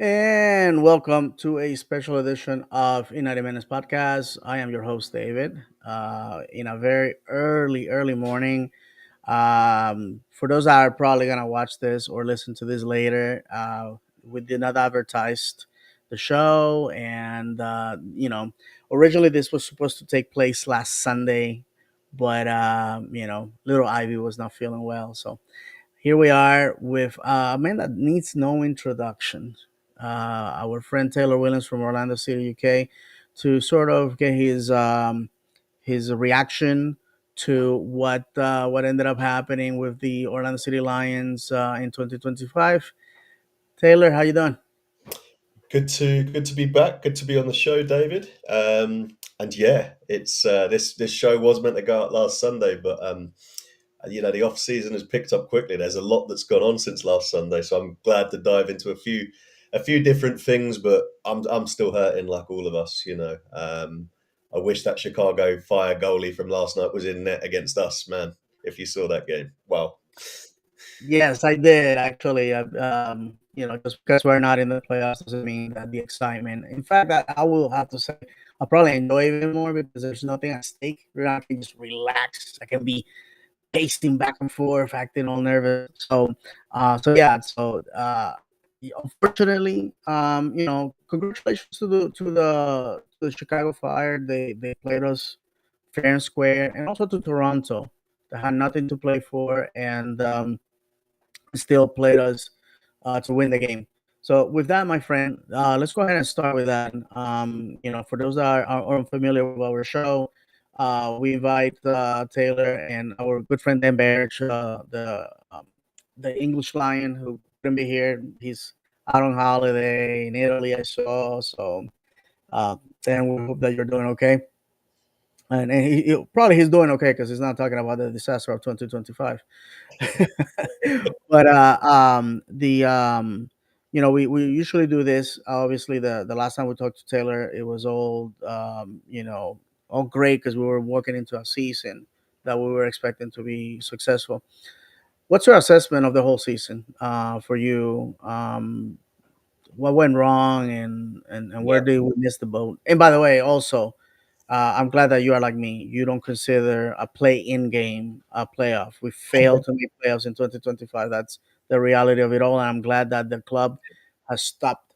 And welcome to a special edition of United Minutes Podcast. I am your host, David, in a very early morning. For those that are probably going to watch this or listen to this later, we did not advertise the show. And originally this was supposed to take place last Sunday, but, little Ivy was not feeling well. So here we are with a man that needs no introduction, our friend Taylor Williams from Orlando City, UK, to sort of get his reaction to what ended up happening with the Orlando City Lions in 2025. Taylor, how you doing? Good to be back. Good to be on the show, David. And yeah, it's this show was meant to go out last Sunday, but the off season has picked up quickly. There's a lot that's gone on since last Sunday, so I'm glad to dive into a few different things. But I'm still hurting, like all of us. I wish that Chicago Fire goalie from last night was in net against us, man. If you saw that game, well, Yes, I did actually. Just because we're not in the playoffs doesn't mean that the excitement. In fact, I will have to say I'll probably enjoy it even more because there's nothing at stake. I can just relax. I can be pacing back and forth, acting all nervous. So yeah. Unfortunately, congratulations to the Chicago Fire. They played us fair and square, and also to Toronto. They had nothing to play for, and still played us to win the game. So with that, my friend, let's go ahead and start with that. For those that are unfamiliar with our show, we invite Taylor and our good friend Dan Barrich, the English Lion, who couldn't be here. He's out on holiday in Italy, I saw. So, Dan, we hope that you're doing okay. And probably he's doing okay because he's not talking about the disaster of 2025. But we usually do this. Obviously, the last time we talked to Taylor, it was all great because we were walking into a season that we were expecting to be successful. What's your assessment of the whole season for you? What went wrong, and where yeah, did we miss the boat? And by the way, also, I'm glad that you are like me. You don't consider a play-in game a playoff. We failed to make playoffs in 2025. That's the reality of it all, and I'm glad that the club has stopped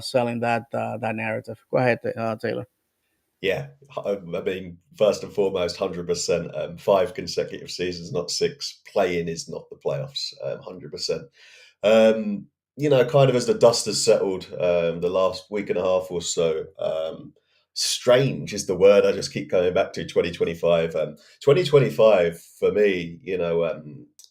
selling that narrative. Go ahead, Taylor. yeah. I mean, first and foremost, 100%. 5 consecutive seasons, not six. Playing is not the playoffs. 100%. Kind of as the dust has settled, the last week and a half or so. Strange is the word I just keep coming back to. 2025. 2025 for me,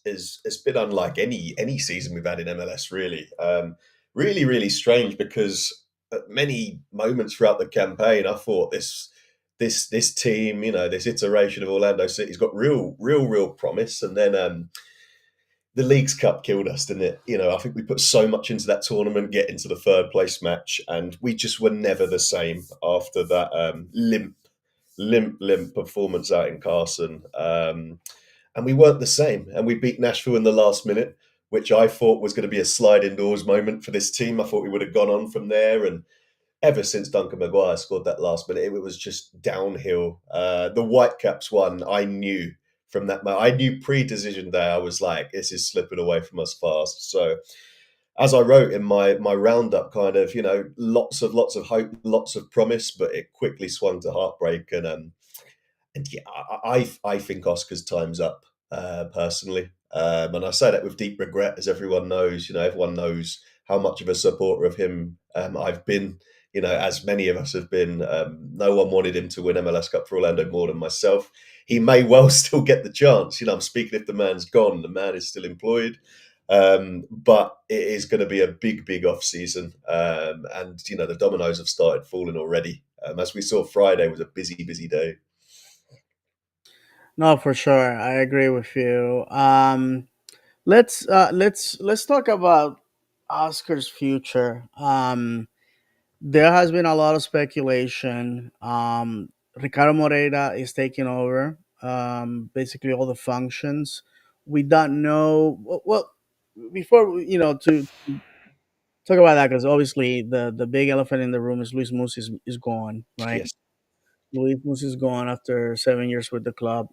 is it's been unlike any season we've had in MLS. Really, really strange because at many moments throughout the campaign, I thought this team, this iteration of Orlando City's got real promise, and then the League's Cup killed us, didn't it? I think we put so much into that tournament, get into the third place match, and we just were never the same after that limp performance out in Carson. And we weren't the same. And we beat Nashville in the last minute, which I thought was going to be a sliding doors moment for this team. I thought we would have gone on from there. And ever since Duncan Maguire scored that last minute, it was just downhill. The Whitecaps one, I knew from that moment. I knew pre-decision day, I was like, this is slipping away from us fast. So as I wrote in my roundup, kind of, lots of hope, lots of promise, but it quickly swung to heartbreak. And yeah, I think Oscar's time's up, personally. And I say that with deep regret, as everyone knows. Everyone knows how much of a supporter of him I've been. As many of us have been. No one wanted him to win MLS Cup for Orlando more than myself. He may well still get the chance. I'm speaking if the man's gone. The man is still employed. But it is going to be a big off season. And the dominoes have started falling already. As we saw, Friday was a busy day. No, for sure, I agree with you. Let's talk about Oscar's future. There has been a lot of speculation. Ricardo Moreira is taking over basically all the functions. We don't know. Well, before to talk about that because obviously the big elephant in the room is Luis Moose is gone, right? Yes, Luis Moose is gone after 7 years with the club.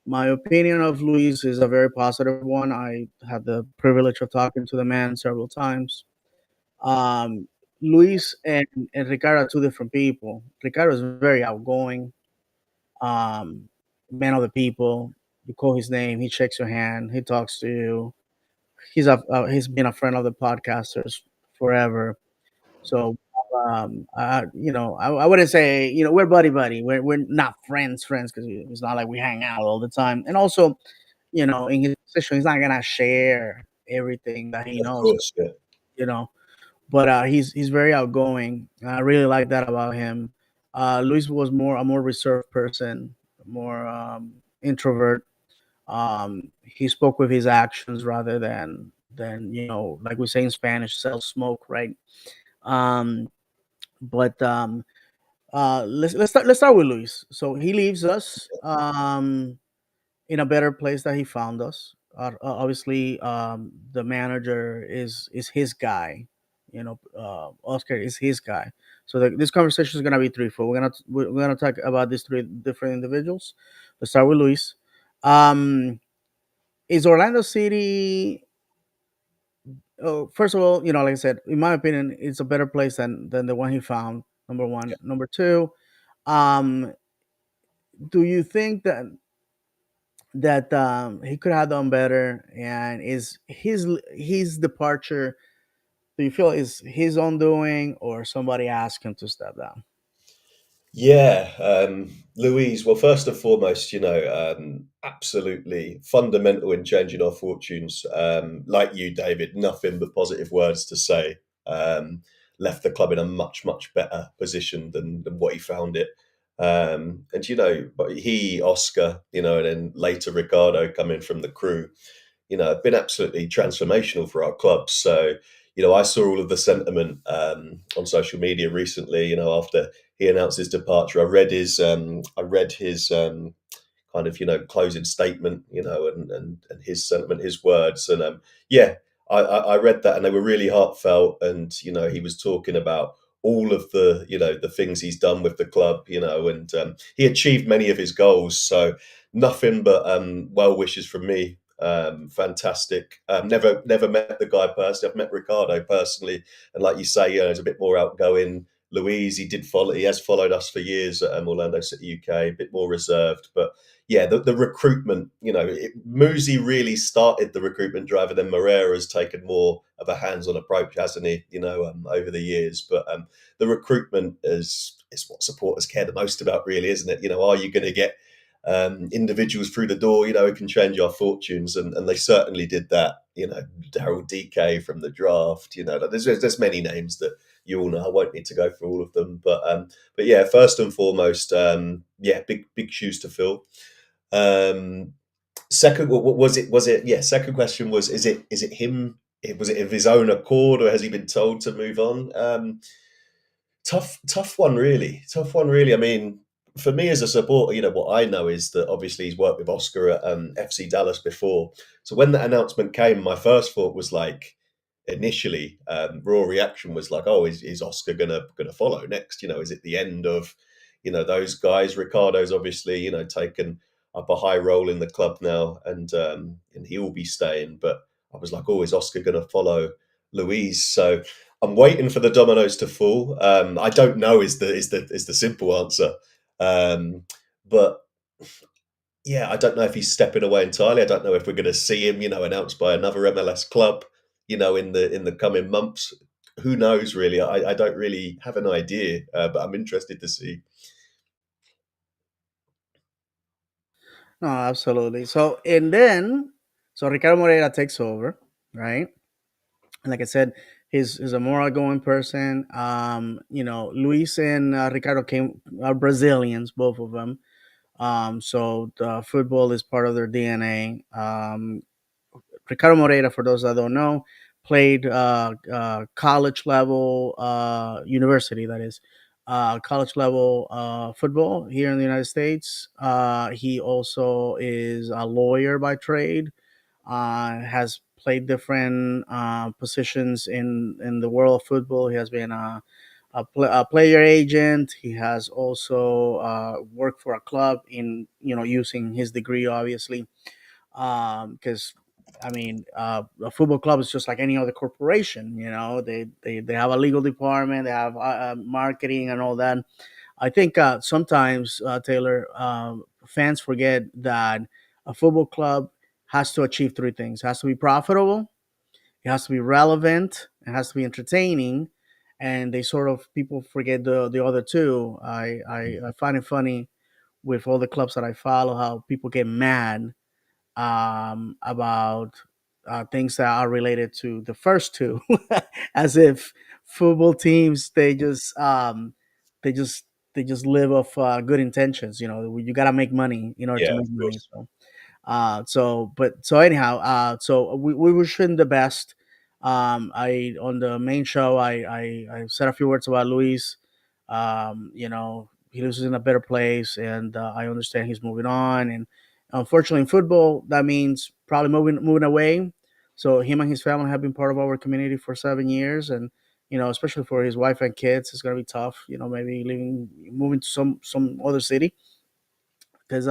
My opinion of Luis is a very positive one. I had the privilege of talking to the man several times. Um, Luis and Ricardo are two different people. Ricardo is very outgoing, um, man of the people. You call his name, he shakes your hand, he talks to you. He's been a friend of the podcasters forever. So, I wouldn't say we're buddy buddy. We're not friends because it's not like we hang out all the time. And also, in his position, he's not gonna share everything that he of knows. course. Yeah, You know, but he's very outgoing. I really like that about him. Luis was more reserved person, more introvert. He spoke with his actions rather than like we say in Spanish, sell smoke, right? Um, but let's start with Luis. So he leaves us in a better place that he found us. Obviously, the manager is his guy. Oscar is his guy. So this conversation is gonna be threefold. We're gonna talk about these three different individuals. Let's start with Luis. Um, is Orlando City? Oh, first of all, like I said, in my opinion, it's a better place than the one he found. Number one. Number two, um, do you think that he could have done better? And is his departure? Do you feel is his own doing, or somebody asked him to step down? yeah. Louise. Well, first and foremost, absolutely fundamental in changing our fortunes. Like you, David, nothing but positive words to say. Left the club in a much much better position than what he found it. And but he, Oscar, and then later Ricardo coming from the crew, have been absolutely transformational for our club. So, I saw all of the sentiment on social media recently. After he announced his departure, I read his kind of closing statement, and his sentiment, his words, and yeah, I read that, and they were really heartfelt. And he was talking about all of the things he's done with the club, and he achieved many of his goals. So nothing but well wishes from me. Fantastic. Never met the guy personally. I've met Ricardo personally, and like you say, he's a bit more outgoing. Louise, he has followed us for years at Orlando City UK, a bit more reserved. But yeah, the recruitment, Muzi really started the recruitment drive, and then Moreira has taken more of a hands-on approach, hasn't he? Over the years. But the recruitment is what supporters care the most about, really, isn't it? Are you going to get individuals through the door, who can change our fortunes, and they certainly did that. Daryl DK from the draft. There's many names that you all know. I won't need to go through all of them, but yeah, first and foremost, yeah, big shoes to fill. Um, Second, what was it? Was it, yeah? Second question was: is it him? Was it of his own accord, or has he been told to move on? Tough one, really. Tough one, really. I mean, for me as a supporter, what I know is that obviously he's worked with Oscar at FC Dallas before. So when that announcement came, my first thought was like, initially, raw reaction was like, oh, is Oscar gonna follow next? Is it the end of those guys? Ricardo's obviously taken up a high role in the club now, and he will be staying. But I was like, oh, is Oscar gonna follow Louise? So I'm waiting for the dominoes to fall. I don't know is the simple answer. Um, but yeah, I don't know if he's stepping away entirely. I don't know if we're going to see him, announced by another MLS club, in the coming months. Who knows? Really, I don't really have an idea, but I'm interested to see. No, absolutely. So Ricardo Moreira takes over, right? And like I said, he's a more outgoing person. Luis and Ricardo came are Brazilians, both of them. So the football is part of their DNA. Ricardo Moreira, for those that don't know, played college level, university, that is, college level football here in the United States. He also is a lawyer by trade, has played different positions in the world of football. He has been a player agent. He has also worked for a club in, using his degree, obviously, because I mean, a football club is just like any other corporation. They have a legal department, they have marketing and all that. I think sometimes, Taylor, fans forget that a football club has to achieve three things: it has to be profitable, it has to be relevant, it has to be entertaining, and they sort of people forget the other two. I find it funny with all the clubs that I follow how people get mad about things that are related to the first two, as if football teams they just they just live off good intentions. You got to make money in order to Yeah, of make money. course. So anyhow, so we wish him the best. I On the main show, I said a few words about Luis. He lives in a better place, and I understand he's moving on. And unfortunately, in football, that means probably moving away. So him and his family have been part of our community for 7 years, and especially for his wife and kids, it's gonna be tough. Maybe moving to some other city because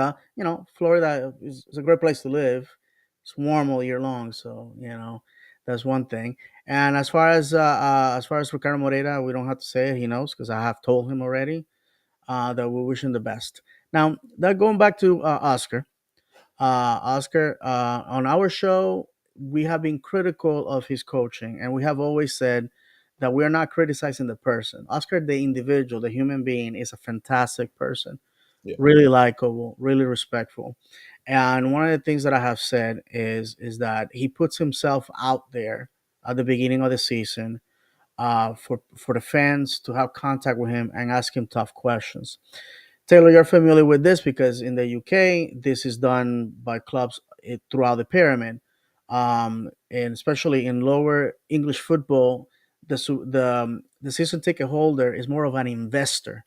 Florida is a great place to live. It's warm all year long, so that's one thing. And as far as Ricardo Moreira, we don't have to say it. He knows because I have told him already that we wish him the best. Now, that going back to Oscar. Oscar, on our show, we have been critical of his coaching, and we have always said that we are not criticizing the person. Oscar, the individual, the human being, is a fantastic person, Yeah, really likable, really respectful. And one of the things that I have said is that he puts himself out there at the beginning of the season for the fans to have contact with him and ask him tough questions. Taylor, you're familiar with this because in the UK, this is done by clubs throughout the pyramid, and especially in lower English football, the season ticket holder is more of an investor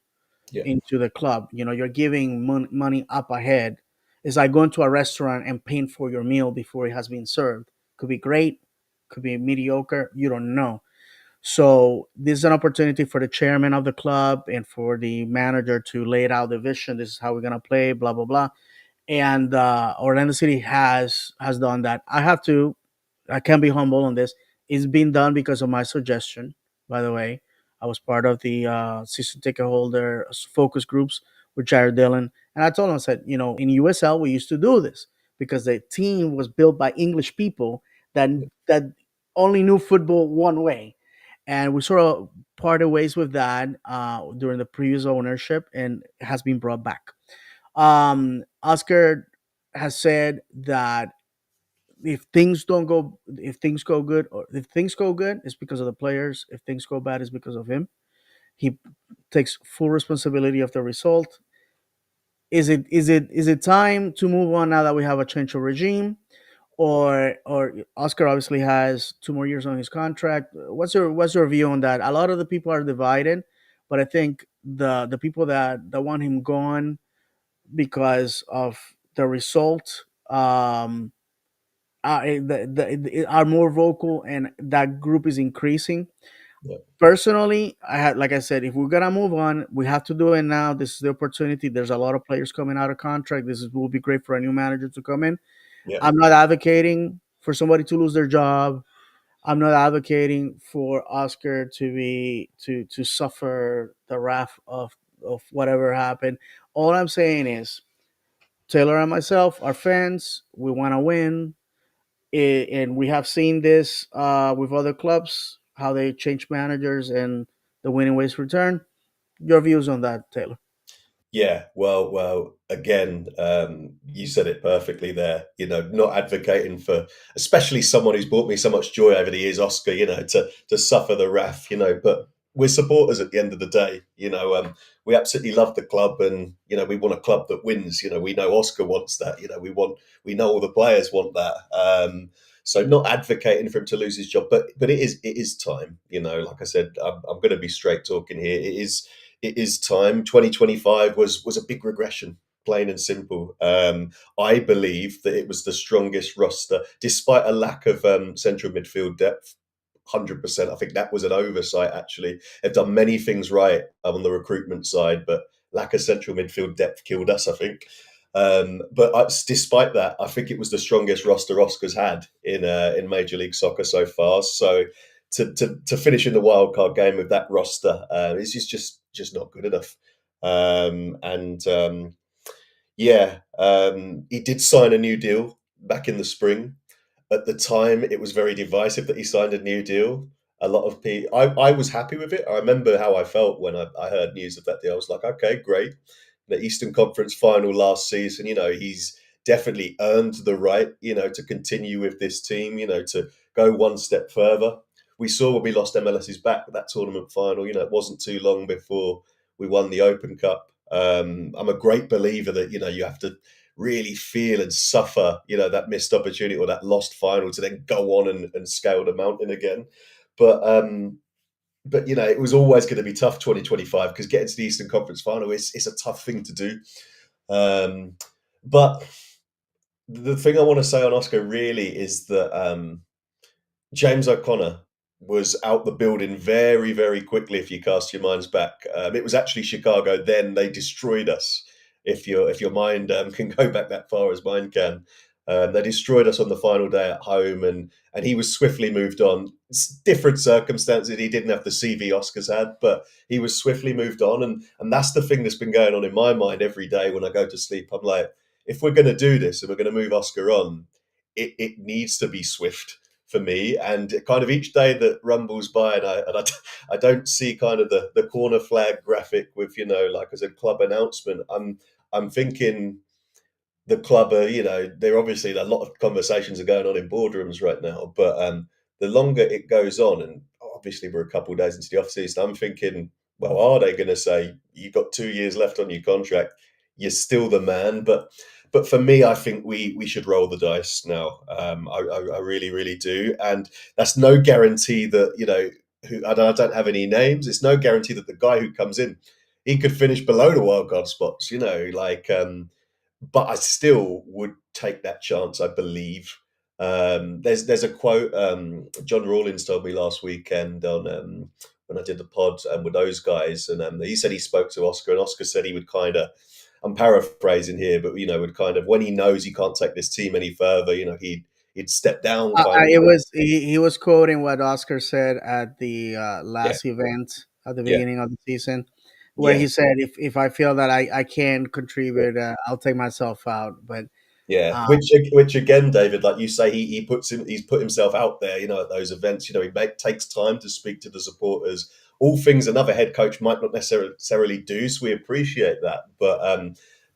yeah, into the club. You're giving money up ahead. It's like going to a restaurant and paying for your meal before it has been served. Could be great, could be mediocre. You don't know. So this is an opportunity for the chairman of the club and for the manager to lay it out the vision. This is how we're gonna play. Blah blah blah. And Orlando City has done that. I can't be humble on this. It's been done because of my suggestion. By the way, I was part of the season ticket holder focus groups with Jared Dillon, and I told him, I said, in USL we used to do this because the team was built by English people that yeah, that only knew football one way, and we sort of parted ways with that during the previous ownership, and it has been brought back. Oscar has said that if things go good, or if things go good, it's because of the players. If things go bad, it's because of him. He takes full responsibility of the result. Is it time to move on now that we have a change of regime? Or Oscar obviously has 2 more years on his contract. What's your view on that? A lot of the people are divided, but I think the people that want him gone because of the result are more vocal, and that group is increasing. yeah, Personally, like I said, if we're gonna move on, we have to do it now. This is the opportunity. There's a lot of players coming out of contract. Will be great for a new manager to come in. yeah, I'm not advocating for somebody to lose their job. I'm not advocating for Oscar to suffer the wrath of whatever happened. All I'm saying is Taylor and myself are fans. We want to win, and we have seen this with other clubs how they change managers and the winning ways return. Your views on that, Taylor? yeah. Well. Again, you said it perfectly there. Not advocating for, especially someone who's brought me so much joy over the years, Oscar. To suffer the wrath. But we're supporters at the end of the day. We absolutely love the club, and we want a club that wins. We know Oscar wants that. We know all the players want that. So not advocating for him to lose his job, but it is time. Like I said, I'm going to be straight talking here. It is time. 2025 was a big regression. plain and simple. I believe that it was the strongest roster, despite a lack of central midfield depth. 100%. I think that was an oversight, actually. They've done many things right on the recruitment side, but lack of central midfield depth killed us, I think. But despite that, I think it was the strongest roster Oscar's had in Major League Soccer so far. So to finish in the wild card game with that roster is just not good enough. And Yeah, he did sign a new deal back in the spring. At the time, it was very divisive that he signed a new deal. A lot of people, I was happy with it. I remember how I felt when I heard news of that deal. I was like, okay, great. The Eastern Conference final last season, he's definitely earned the right, to continue with this team, to go one step further. We saw when we lost MLS's back that tournament final, it wasn't too long before we won the Open Cup. I'm a great believer that, you have to really feel and suffer, that missed opportunity or that lost final to then go on and scale the mountain again. But it was always going to be tough 2025 because getting to the Eastern Conference final is a tough thing to do. But the thing I want to say on Oscar really is that James O'Connor was out the building very, very quickly. If you cast your minds back, it was actually Chicago. Then they destroyed us. If your mind can go back that far as mine can, they destroyed us on the final day at home, and he was swiftly moved on. It's different circumstances. He didn't have the CV Oscars had, but he was swiftly moved on, and that's the thing that's been going on in my mind every day when I go to sleep. I'm like, if we're going to do this and we're going to move Oscar on, it needs to be swift for me. And kind of each day that rumbles by, I don't see kind of the corner flag graphic with like as a club announcement. I'm thinking the club are, there obviously a lot of conversations are going on in boardrooms right now, but the longer it goes on, and obviously we're a couple of days into the off season, I'm thinking, well, are they going to say you've got 2 years left on your contract? You're still the man, but for me, I think we should roll the dice now. I really, really do, and that's no guarantee that who I don't have any names. It's no guarantee that the guy who comes in, he could finish below the wildcard spots. Like. But I still would take that chance. I believe there's a quote John Rawlins told me last weekend on when I did the pod with those guys, and he said he spoke to Oscar, and Oscar said he would kind of. I'm paraphrasing here, but would kind of when he knows he can't take this team any further, he'd step down, kind of. It was he was quoting what Oscar said at the Yeah, last event at the yeah, beginning of the season, where yeah. he said, "If I feel that I can contribute, I'll take myself out." But Yeah, um, which again, David, like you say, he's put himself out there, at those events. Takes time to speak to the supporters. All things another head coach might not necessarily do. So we appreciate that, but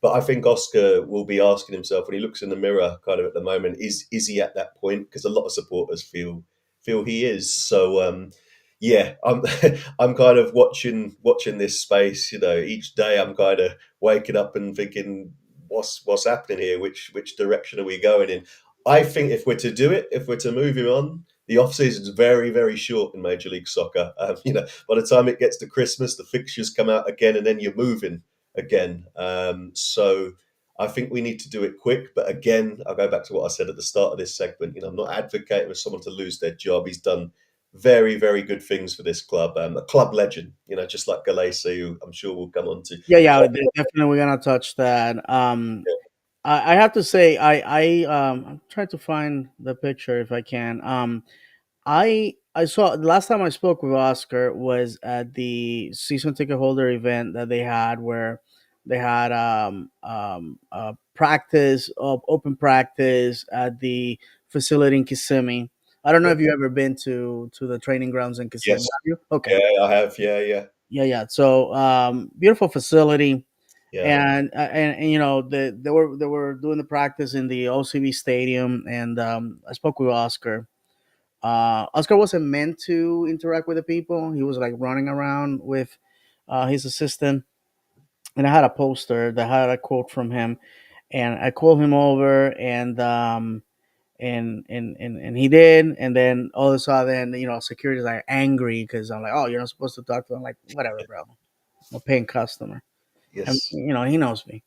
I think Oscar will be asking himself when he looks in the mirror, kind of at the moment, is he at that point? Because a lot of supporters feel he is. So yeah, I'm I'm kind of watching this space. Each day I'm kind of waking up and thinking, what's happening here? Which direction are we going in? I think if we're to do it, if we're to move him on, the off season is very, very short in Major League Soccer. By the time it gets to Christmas, the fixtures come out again, and then you're moving again. So I think we need to do it quick. But again, I'll go back to what I said at the start of this segment. I'm not advocating for someone to lose their job. He's done very, very good things for this club. A club legend, just like Galese, who I'm sure we'll come on to. yeah, yeah, So, definitely we're gonna touch that. I have to say, I'm trying to find the picture if I can. I saw the last time I spoke with Oscar was at the season ticket holder event that they had, where they had practice open practice at the facility in Kissimmee. I don't know yeah. if you ever been to the training grounds in Kissimmee. Yes. Have you? Okay. Yeah, I have. Yeah, yeah, Yeah, yeah. So beautiful facility, yeah. and they were doing the practice in the OCB stadium, and I spoke with Oscar. Oscar wasn't meant to interact with the people. He was like running around with his assistant, and I had a poster that had a quote from him, and I called him over, and he did, and then all of a sudden, security's like angry because I'm like, oh, you're not supposed to talk to him. I'm like, whatever, bro. I'm a paying customer, and Yes. he knows me.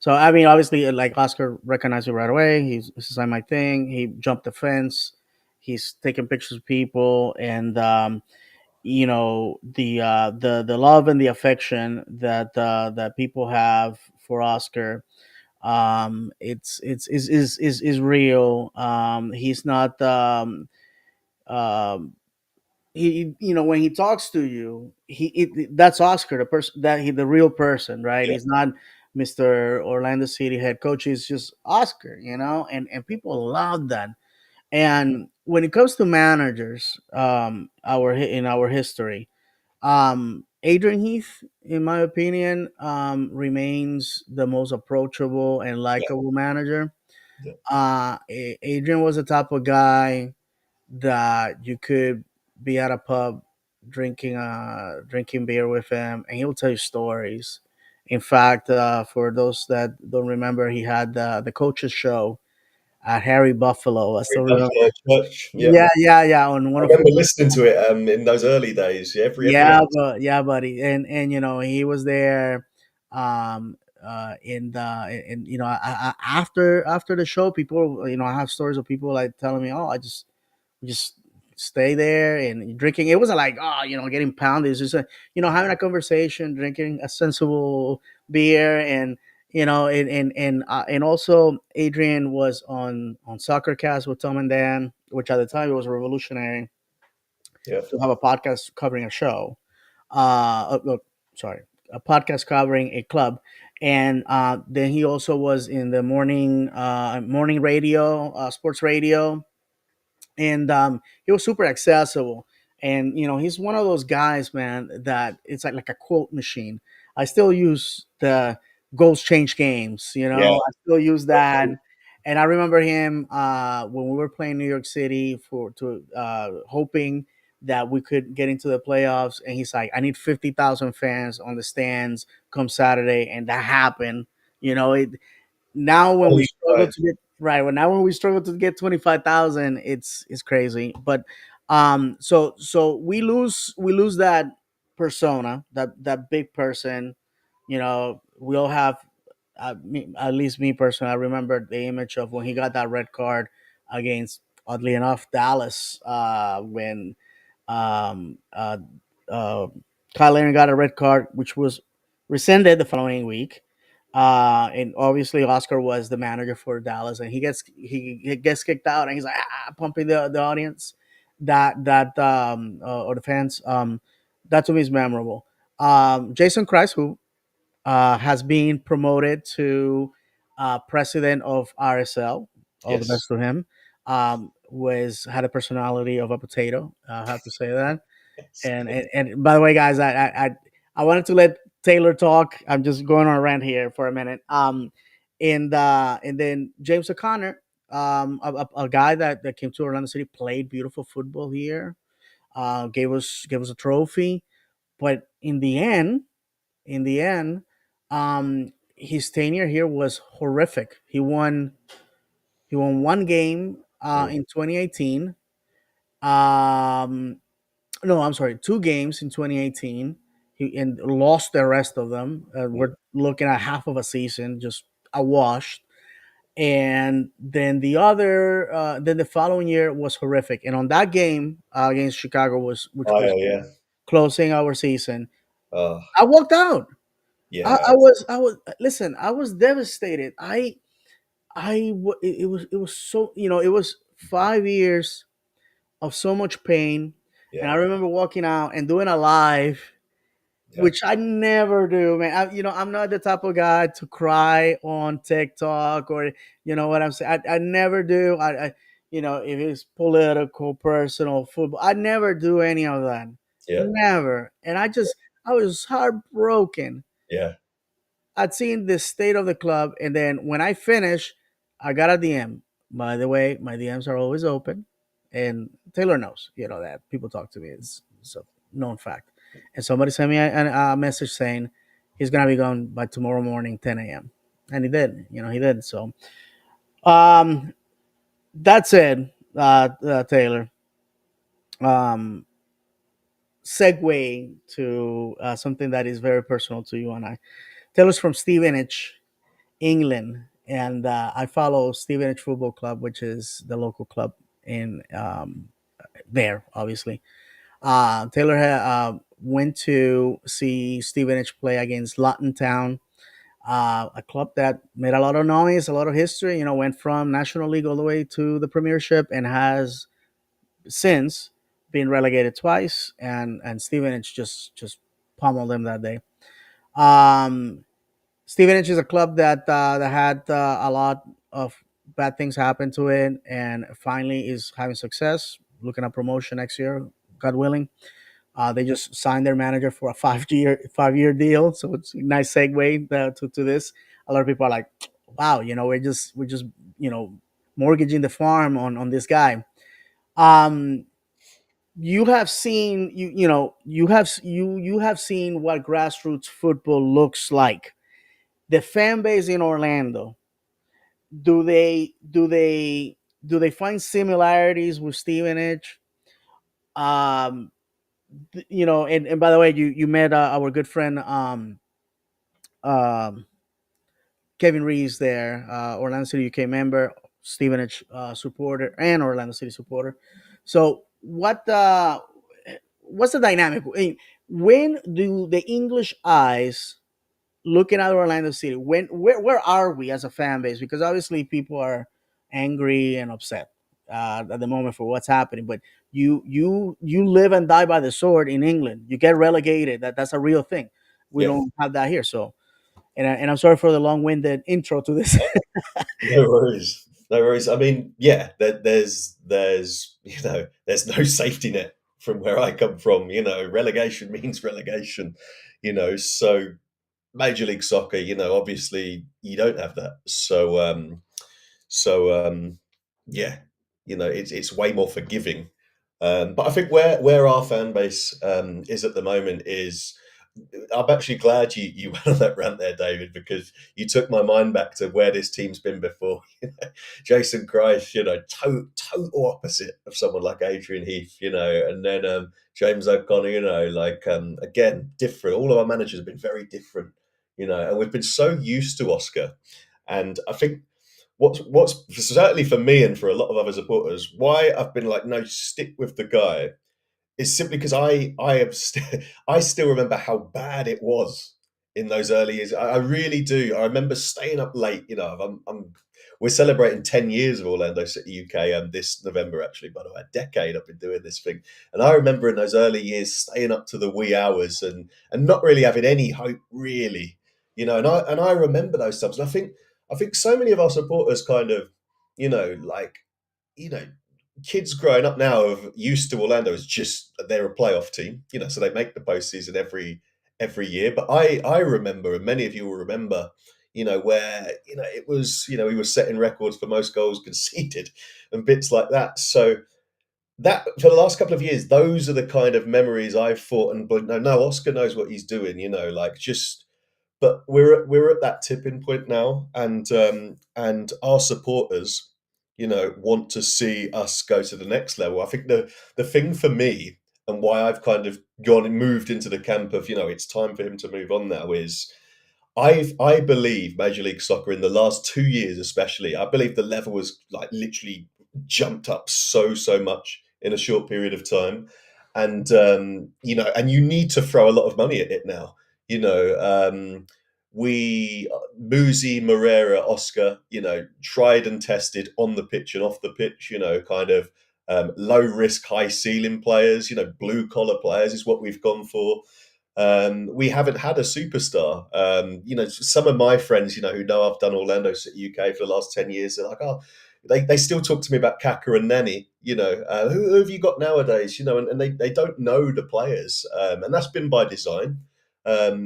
So I mean, obviously, like Oscar recognized it right away. This is like my thing. He jumped the fence. He's taking pictures of people, and the love and the affection that people have for Oscar, is real. He's not um, when he talks to you, that's Oscar, the person that he the real person, right? Yeah, He's not Mr. Orlando City head coach. He's just Oscar, and people love that. And when it comes to managers, in our history, Adrian Heath, in my opinion, remains the most approachable and yeah, likable manager. yeah. Adrian was the type of guy that you could be at a pub drinking beer with him, and he'll tell you stories. In fact, for those that don't remember, he had the coaches show at Harry Buffalo. I Very still remember. Buffalo Church. Yeah, Yeah, yeah, yeah. On I one of remember listening to it in those early days. Yeah, every yeah, episode. but yeah, buddy, and he was there, in the in after the show, people, I have stories of people like telling me, oh, I just stay there and drinking. It wasn't like, oh, getting pounded. It's just having a conversation, drinking a sensible beer, and and also Adrian was on Soccer Cast with Tom and Dan, which at the time it was revolutionary Yeah, to have a podcast covering a show. Look, sorry, a podcast covering a club, and then he also was in the morning radio, sports radio, and he was super accessible. And he's one of those guys, man, that it's like a quote machine. I still use the goals change games. yeah, I still use that. And I remember him when we were playing New York City for to hoping that we could get into the playoffs. And he's like, I need 50,000 fans on the stands come Saturday, and that happened. It now when we holy struggle guys. to get right when now when we struggle to get 25,000, it's crazy. But so we lose that persona, that big person. We all have, at least me personally, I remember the image of when he got that red card against, oddly enough, Dallas, when um, uh, uh, Kyle Aaron got a red card, which was rescinded the following week. And obviously Oscar was the manager for Dallas, and he gets kicked out, and he's like, pumping the audience, or the fans. That to me is memorable. Jason Christ, who has been promoted to president of RSL. All the Yes. best to him. Was had a personality of a potato. I have to say that. Yes. And by the way, guys, I wanted to let Taylor talk. I'm just going on a rant here for a minute. And then James O'Connor, a guy that came to Orlando City, played beautiful football here, gave us a trophy, but in the end, his tenure here was horrific. He won one game Mm, in 2018. Um, no, I'm sorry, two games in 2018. And lost the rest of them. mm. We're looking at half of a season, just a wash. And then the following year was horrific. And on that game against Chicago, which Oh, was yeah. closing our season, Oh, I walked out. I, yeah. I was I was listen. I was devastated. It was so, it was 5 years of so much pain, and Yeah. I remember walking out and doing a live, Yeah. which I never do, man. I'm not the type of guy to cry on TikTok, or what I'm saying. I never do. If it's political, personal, football, I never do any of that. Yeah. Never. And I was heartbroken. Yeah. I'd seen the state of the club, and then when I finished, I got a DM. By the way, my DMs are always open, and Taylor knows, that people talk to me. It's a known fact. And somebody sent me a message saying he's gonna be gone by tomorrow morning, 10 a.m. And he did. He did. So, um, that's it, Taylor. Um, segue to something that is very personal to you and I. Taylor's from Stevenage, England, and I follow Stevenage Football Club, which is the local club in there, obviously. Taylor went to see Stevenage play against Lawton Town, a club that made a lot of noise, a lot of history. You know, went from National League all the way to the Premiership, and has since been relegated twice. And Stevenage just pummeled them that day. Um, Stevenage is a club that had a lot of bad things happen to it, and finally is having success. Looking at promotion next year, God willing. They just signed their manager for a 5 year deal, so it's a nice segue to this. A lot of people are like, "Wow, we're just you know mortgaging the farm on this guy." Um, you have seen you have seen what grassroots football looks like. The fan base in Orlando, do they find similarities with Stevenage? Um, and by the way, you met our good friend um, Kevin Reeves there, Orlando City UK member, Stevenage supporter, and Orlando City supporter. So what's the dynamic? I mean, when do the English eyes looking at Orlando City? Where are we as a fan base? Because obviously people are angry and upset at the moment for what's happening. But you live and die by the sword in England. You get relegated. That's a real thing. We Yeah. don't have that here. So and I'm sorry for the long-winded intro to this. No worries. No worries. I mean, yeah, there's there's no safety net from where I come from. Relegation means relegation. So Major League Soccer, obviously you don't have that. So yeah, it's way more forgiving. But I think where our fan base is at the moment is I'm actually glad you went on that rant there, David, because you took my mind back to where this team's been before. Jason Christ, total opposite of someone like Adrian Heath, and then James O'Connor, like again, different. All of our managers have been very different, and we've been so used to Oscar. And I think what's certainly for me and for a lot of other supporters, why I've been like, no, stick with the guy is simply because I still remember how bad it was in those early years. I really do. I remember staying up late. We're celebrating 10 years of Orlando City UK this November. Actually, by the way, a decade I've been doing this thing, and I remember in those early years staying up to the wee hours and not really having any hope, really. And I remember those times. And I think so many of our supporters kind of, like you know kids growing up now are used to Orlando as just they're a playoff team, so they make the postseason every year. But I remember, and many of you will remember, where it was, we were setting records for most goals conceded and bits like that. So that for the last couple of years, those are the kind of memories I've thought. And but no, Oscar knows what he's doing, like just. But we're at that tipping point now, and our supporters, want to see us go to the next level. I think the thing for me and why I've kind of gone and moved into the camp of it's time for him to move on now is I believe Major League Soccer in the last 2 years, especially, I believe the level has like literally jumped up so much in a short period of time, and you need to throw a lot of money at it now. We Muzi, Moreira, Oscar, tried and tested on the pitch and off the pitch. Kind of low risk, high ceiling players. Blue collar players is what we've gone for. We haven't had a superstar. Some of my friends, who know I've done Orlando City UK for the last 10 years, they're like, oh, they still talk to me about Kaka and Nani, who have you got nowadays, and they don't know the players. And that's been by design.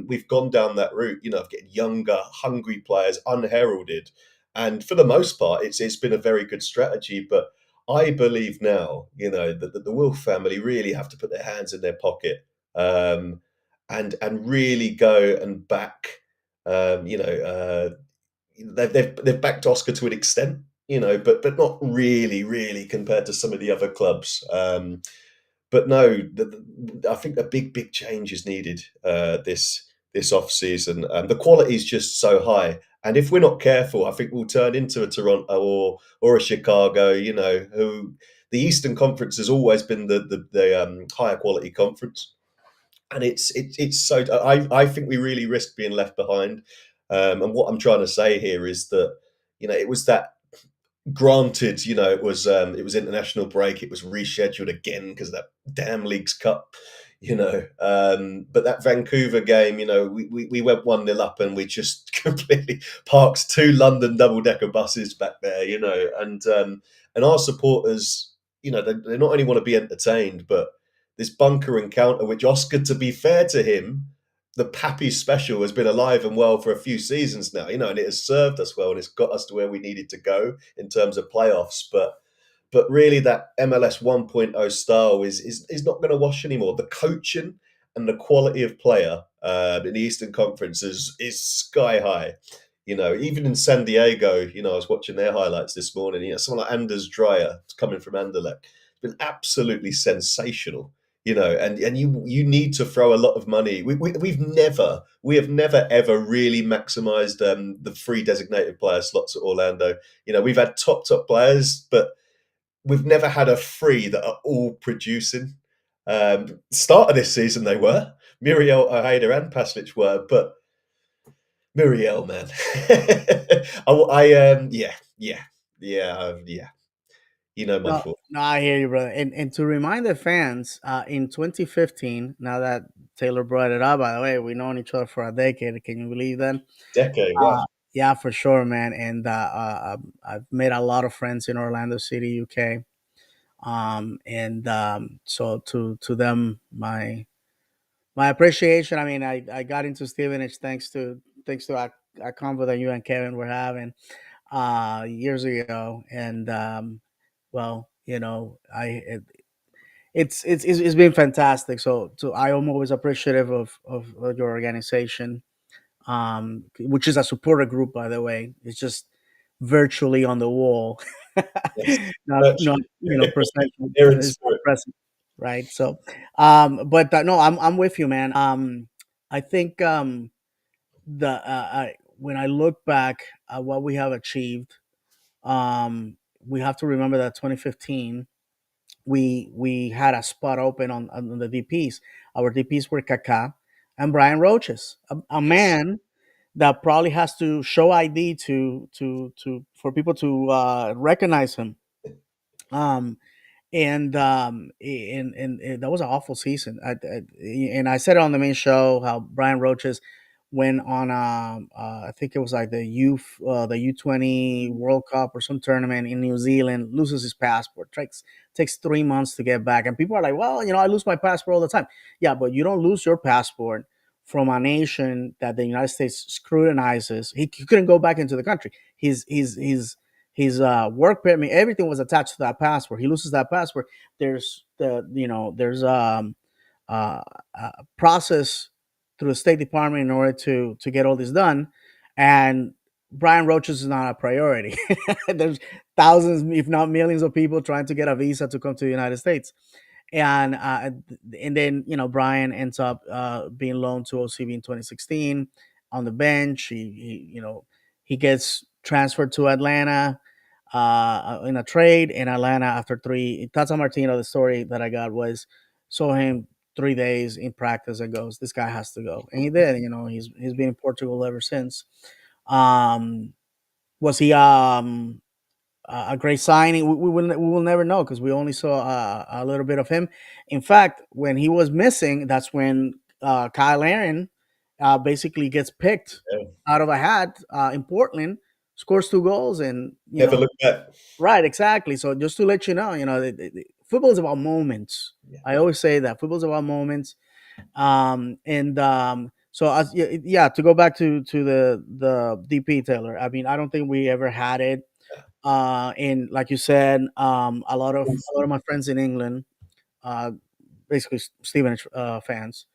We've gone down that route, of getting younger, hungry players, unheralded. And for the most part, it's been a very good strategy. But I believe now, that the Wolf family really have to put their hands in their pocket. And really go and back. They've backed Oscar to an extent, but not really compared to some of the other clubs. But no, I think a big change is needed this off season. The quality is just so high, and if we're not careful, I think we'll turn into a Toronto or a Chicago. You know, who the Eastern Conference has always been the higher quality conference, and it's so I think we really risk being left behind. And what I'm trying to say here is that it was that. Granted, it was international break. It was rescheduled again because of that damn Leagues Cup. But that Vancouver game, we went 1-0 up and we just completely parked two London double decker buses back there. And our supporters, they not only want to be entertained, but this bunker encounter, which Oscar, to be fair to him, the Pappy special has been alive and well for a few seasons now, and it has served us well and it's got us to where we needed to go in terms of playoffs. But really, that MLS 1.0 style is not going to wash anymore. The coaching and the quality of player in the Eastern Conference is sky high. Even in San Diego, I was watching their highlights this morning. Someone like Anders Dreyer coming from Anderlecht, been absolutely sensational. And you need to throw a lot of money. We have never ever really maximized the free designated player slots at Orlando. We've had top players, but we've never had a free that are all producing. Start of this season, they were. Muriel, Ojeda, and Paslic were, but Muriel, man, yeah. My No, fault. no, I hear you, brother. And to remind the fans, in 2015, now that Taylor brought it up, by the way, we've known each other for a decade. Can you believe that? Decade, wow. Uh, yeah, for sure, man. And I've made a lot of friends in Orlando City, UK. And so to them, my appreciation. I mean, I got into Stevenage thanks to a convo that you and Kevin were having years ago, and well, it's been fantastic. So I am always appreciative of your organization, which is a supporter group, by the way. It's just virtually on the wall, Yes, not virtually. present. Here in It's not spirit. present, right? So, but no, I'm with you, man. I think when I look back at what we have achieved, we have to remember that 2015 we had a spot open on the DPS. Our DPS were Kaká and Brian Roaches, a Yes. man that probably has to show ID to for people to recognize him. Um, and that was an awful season. And I said it on the main show how Brian Roaches went on I think it was like the U20 World Cup or some tournament in New Zealand, loses his passport, takes 3 months to get back, and people are like, well, I lose my passport all the time. Yeah, but you don't lose your passport from a nation that the United States scrutinizes. He couldn't go back into the country. His work permit, everything was attached to that passport. He loses that passport. There's uh, a process through the State Department in order to get all this done, and Brian Roaches is not a priority. There's thousands, if not millions, of people trying to get a visa to come to the United States, and then Brian ends up being loaned to OCB in 2016 on the bench. He gets transferred to Atlanta in a trade in Atlanta after three. Tata Martino, the story that I got was saw him 3 days in practice and goes, "This guy has to go," and he did. He's been in Portugal ever since. Um, was he a great signing? We will never know because we only saw a little bit of him. In fact, when he was missing, that's when Kyle Aaron basically gets picked Yeah. out of a hat in Portland, scores 2 goals, and Never look back. right, exactly. So just to let you know, football is about moments. Yeah. I always say that football is about moments. And so yeah, to go back to the DP Taylor. I mean, I don't think we ever had it. And like you said, a lot of my friends in England, uh, basically Stevenage fans,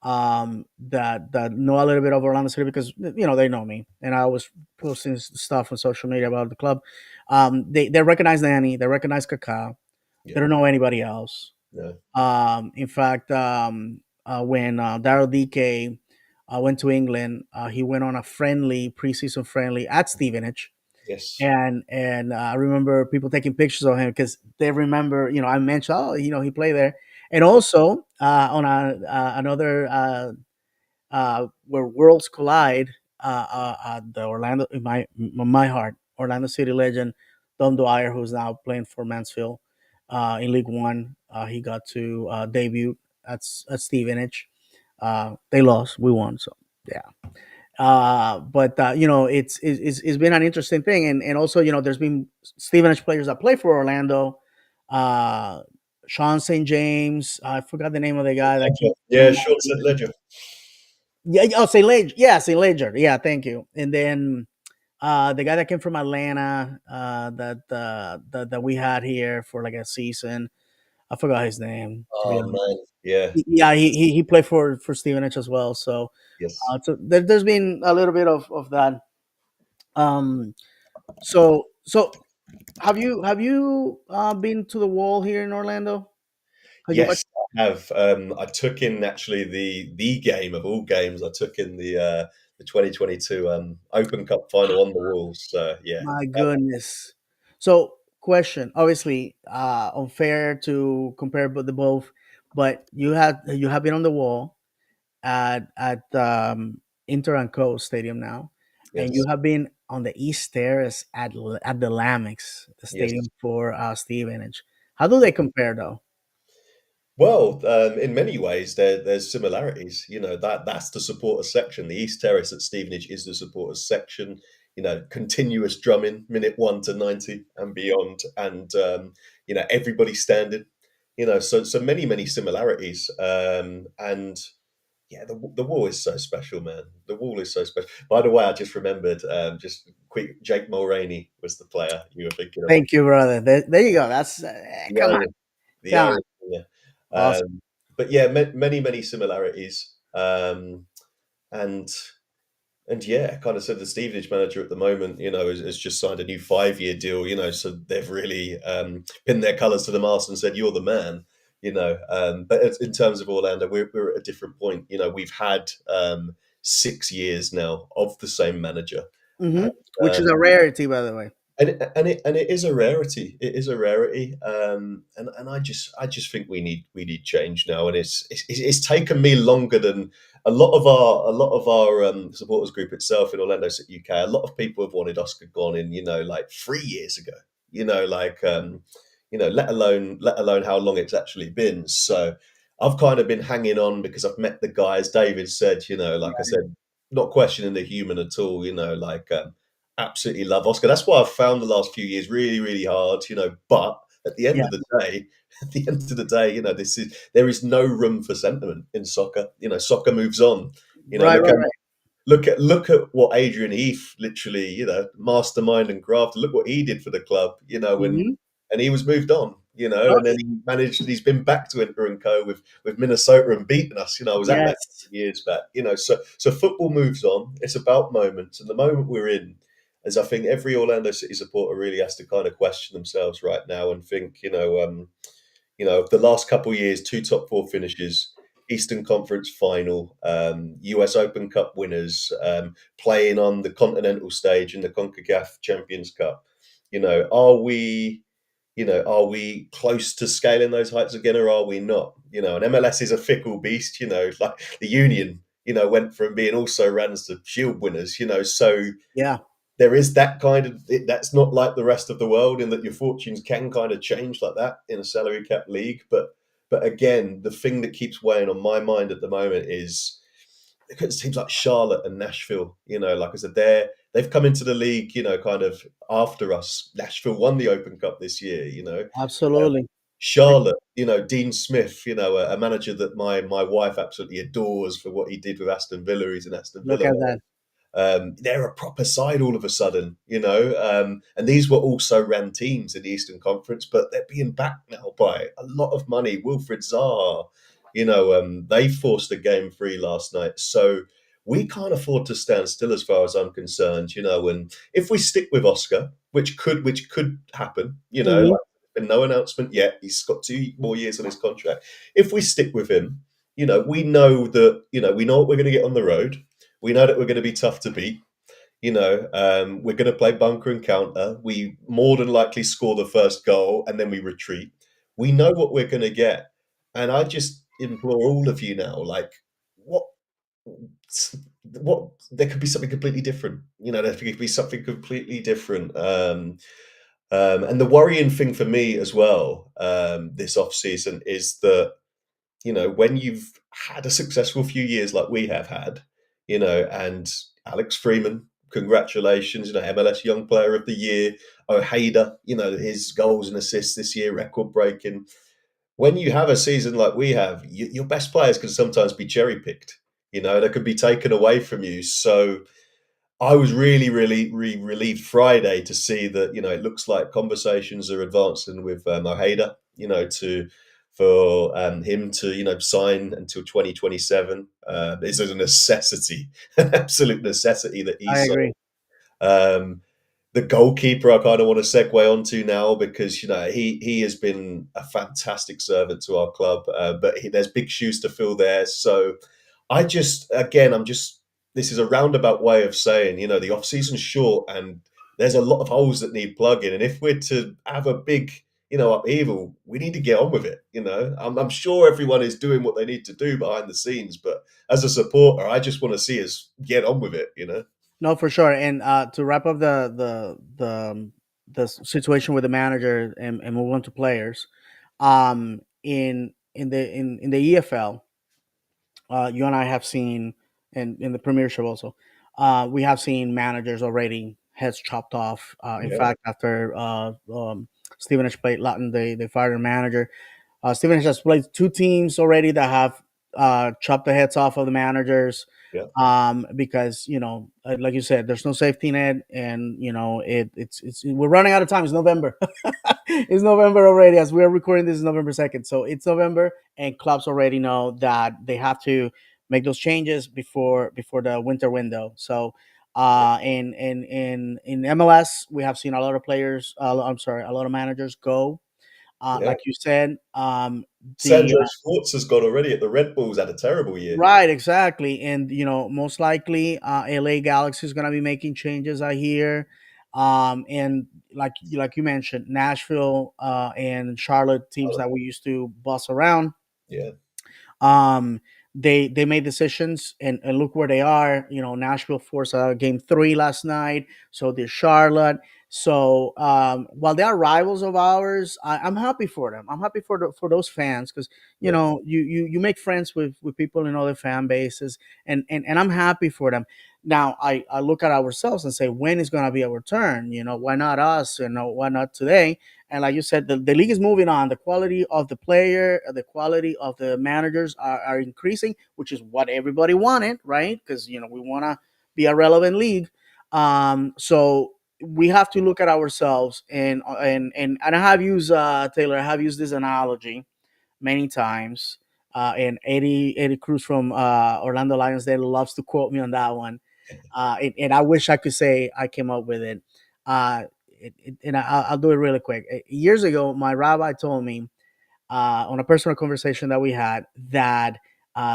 that know a little bit of Orlando City because they know me, and I was posting stuff on social media about the club. They recognize Danny, they recognize Kaká, Yeah. they don't know anybody else. No. In fact, when Daryl DK went to England. He went on a friendly preseason friendly at Stevenage, Yes. and I remember people taking pictures of him because they remember, I mentioned, oh, he played there, and also on another where worlds collide, the Orlando, in my heart, Orlando City legend Don Dwyer, who's now playing for Mansfield in League One. He got to debut at Stevenage. They lost, we won, so yeah. But it's been an interesting thing, and also, there's been Stevenage players that play for Orlando. Uh, Sean St. James, I forgot the name of the guy that came Yeah, from. Sean St. Ledger. Yeah, oh, St. Ledger. Yeah, St. Ledger. Yeah, thank you. And then the guy that came from Atlanta, that we had here for like a season. I forgot his name, to be Oh honest. man, yeah, Yeah, he played for Stevenage as well. So yes, there's been a little bit of that. Um, so have you been to the Wall here in Orlando? Have you yes. watched? I have. I took in actually the game of all games. I took in the 2022 Open Cup final on the walls. So yeah, My goodness. So, question. Obviously, unfair to compare the both, but you have been on the Wall at Inter and Co Stadium now, and you yes, have been on the East Terrace at the Lamix, the yes. stadium for Stevenage. How do they compare, though? Well, in many ways, there's similarities. That's the supporters section. The East Terrace at Stevenage is the supporters section. Continuous drumming, minute 1 to 90 and beyond, and everybody standing. So many similarities. And yeah, the wall is so special, man. The wall is so special. By the way, I just remembered. Just quick, Jake Mulroney was the player you were thinking of. Thank you, brother. There you go. That's The come on, Irish, the come on. Irish winger. Awesome. But yeah, many similarities. And and yeah, kind of said the Stevenage manager at the moment, has just signed a new 5-year deal. So they've really pinned their colours to the mast and said, "You're the man." But in terms of Orlando, we're at a different point. We've had 6 years now of the same manager. Hmm. Which is Um, a rarity, by the way. and it is a rarity. It is a rarity, and I just think we need change now. And it's taken me longer than a lot of our supporters group itself in Orlando City, UK. A lot of people have wanted Oscar gone in, like 3 years ago. Let alone how long it's actually been. So I've kind of been hanging on because I've met the guys. David said, like I said, not questioning the human at all. Absolutely love Oscar. That's why I've found the last few years really, really hard, But at the end Yeah. of the day, at the end of the day, there is no room for sentiment in soccer. Soccer moves on. Right, Look right, at right. what Adrian Heath literally, mastermind and craft. Look what he did for the club, Hmm. and he was moved on, Oh, and then he's been back to Inter and Co with Minnesota and beaten us. I was at that yes, years back, so football moves on. It's about moments, and the moment we're in, as I think every Orlando City supporter really has to kind of question themselves right now and think, the last couple of years, two top four finishes, Eastern Conference final, US Open Cup winners, playing on the continental stage in the CONCACAF Champions Cup. Are we close to scaling those heights again, or are we not? And MLS is a fickle beast. Like the Union, went from being also Rans to Shield winners. So yeah, there is that kind of that's not like the rest of the world in that your fortunes can kind of change like that in a salary cap league. But again, the thing that keeps weighing on my mind at the moment is it seems like Charlotte and Nashville. Like I said, they've come into the league, kind of after us. Nashville won the Open Cup this year. Um, absolutely. Charlotte, Dean Smith, a manager that my wife absolutely adores for what he did with Aston Villa. He's an Aston Look Villa. at that. They're a proper side all of a sudden, and these were also ran teams in the Eastern Conference, but they're being backed now by a lot of money. Wilfred Zaha, they forced a game free last night, so we can't afford to stand still as far as I'm concerned, and if we stick with Oscar, which could happen, Hmm. like, there's been no announcement yet. He's got 2 more years on his contract. If we stick with him, we know that, we know what we're going to get on the road. We know that we're going to be tough to beat. We're going to play bunker and counter. We more than likely score the first goal and then we retreat. We know what we're going to get. And I just implore all of you now, like, what, there could be something completely different. There could be something completely different. And the worrying thing for me as well, this off season, is that when you've had a successful few years like we have had, and Alex Freeman, congratulations, MLS Young Player of the Year, Ojeda, his goals and assists this year, record breaking. When you have a season like we have, your best players can sometimes be cherry picked. They could be taken away from you. So I was really, really, relieved Friday to see that it looks like conversations are advancing with Ojeda, to for him to sign until 2027. This is a necessity, an absolute necessity that he I signs. agree. Um, the goalkeeper I kind of want to segue onto now because he has been a fantastic servant to our club, but there's big shoes to fill there. So I'm just this is a roundabout way of saying the off season's short and there's a lot of holes that need plugging, and if we're to have a big upheaval, we need to get on with it. I'm sure everyone is doing what they need to do behind the scenes, but as a supporter, I just want to see us get on with it. No, for sure. And to wrap up the situation with the manager and move on to players, in the EFL, you and I have seen, and in the Premiership also, we have seen managers already heads chopped off. In Yeah, fact, after Stevenage played Latin, they fired their manager. Stevenage has played two teams already that have chopped the heads off of the managers, yeah, because like you said, there's no safety net, and it's we're running out of time. It's November. It's November already. As we are recording this, is November 2nd, so it's November, and clubs already know that they have to make those changes before the winter window. So in MLS, we have seen a lot of players. I'm sorry, a lot of managers go. yeah. Like you said, the Sandro Schwartz has gone already at the Red Bulls, had a terrible year. right, exactly, and most likely, LA Galaxy is gonna be making changes, I hear, and like you mentioned, Nashville and Charlotte, teams that we used to boss around. Yeah, um they made decisions, and look where they are. Nashville forced game 3 last night, so did Charlotte. So while they are rivals of ours, I'm happy for them. I'm happy for those fans, because yeah, you make friends with people in other fan bases, and I'm happy for them. Now I look at ourselves and say, when is going to be our turn? Why not us? Why not today? And like you said, the league is moving on. The quality of the player, the quality of the managers are increasing, which is what everybody wanted, right? Because we want to be a relevant league. So we have to look at ourselves, and I have used, Taylor. I have used this analogy many times. And Eddie Cruz from Orlando Lions, they loves to quote me on that one. And I wish I could say I came up with it. And I'll do it really quick. Years ago, my rabbi told me, on a personal conversation that we had, that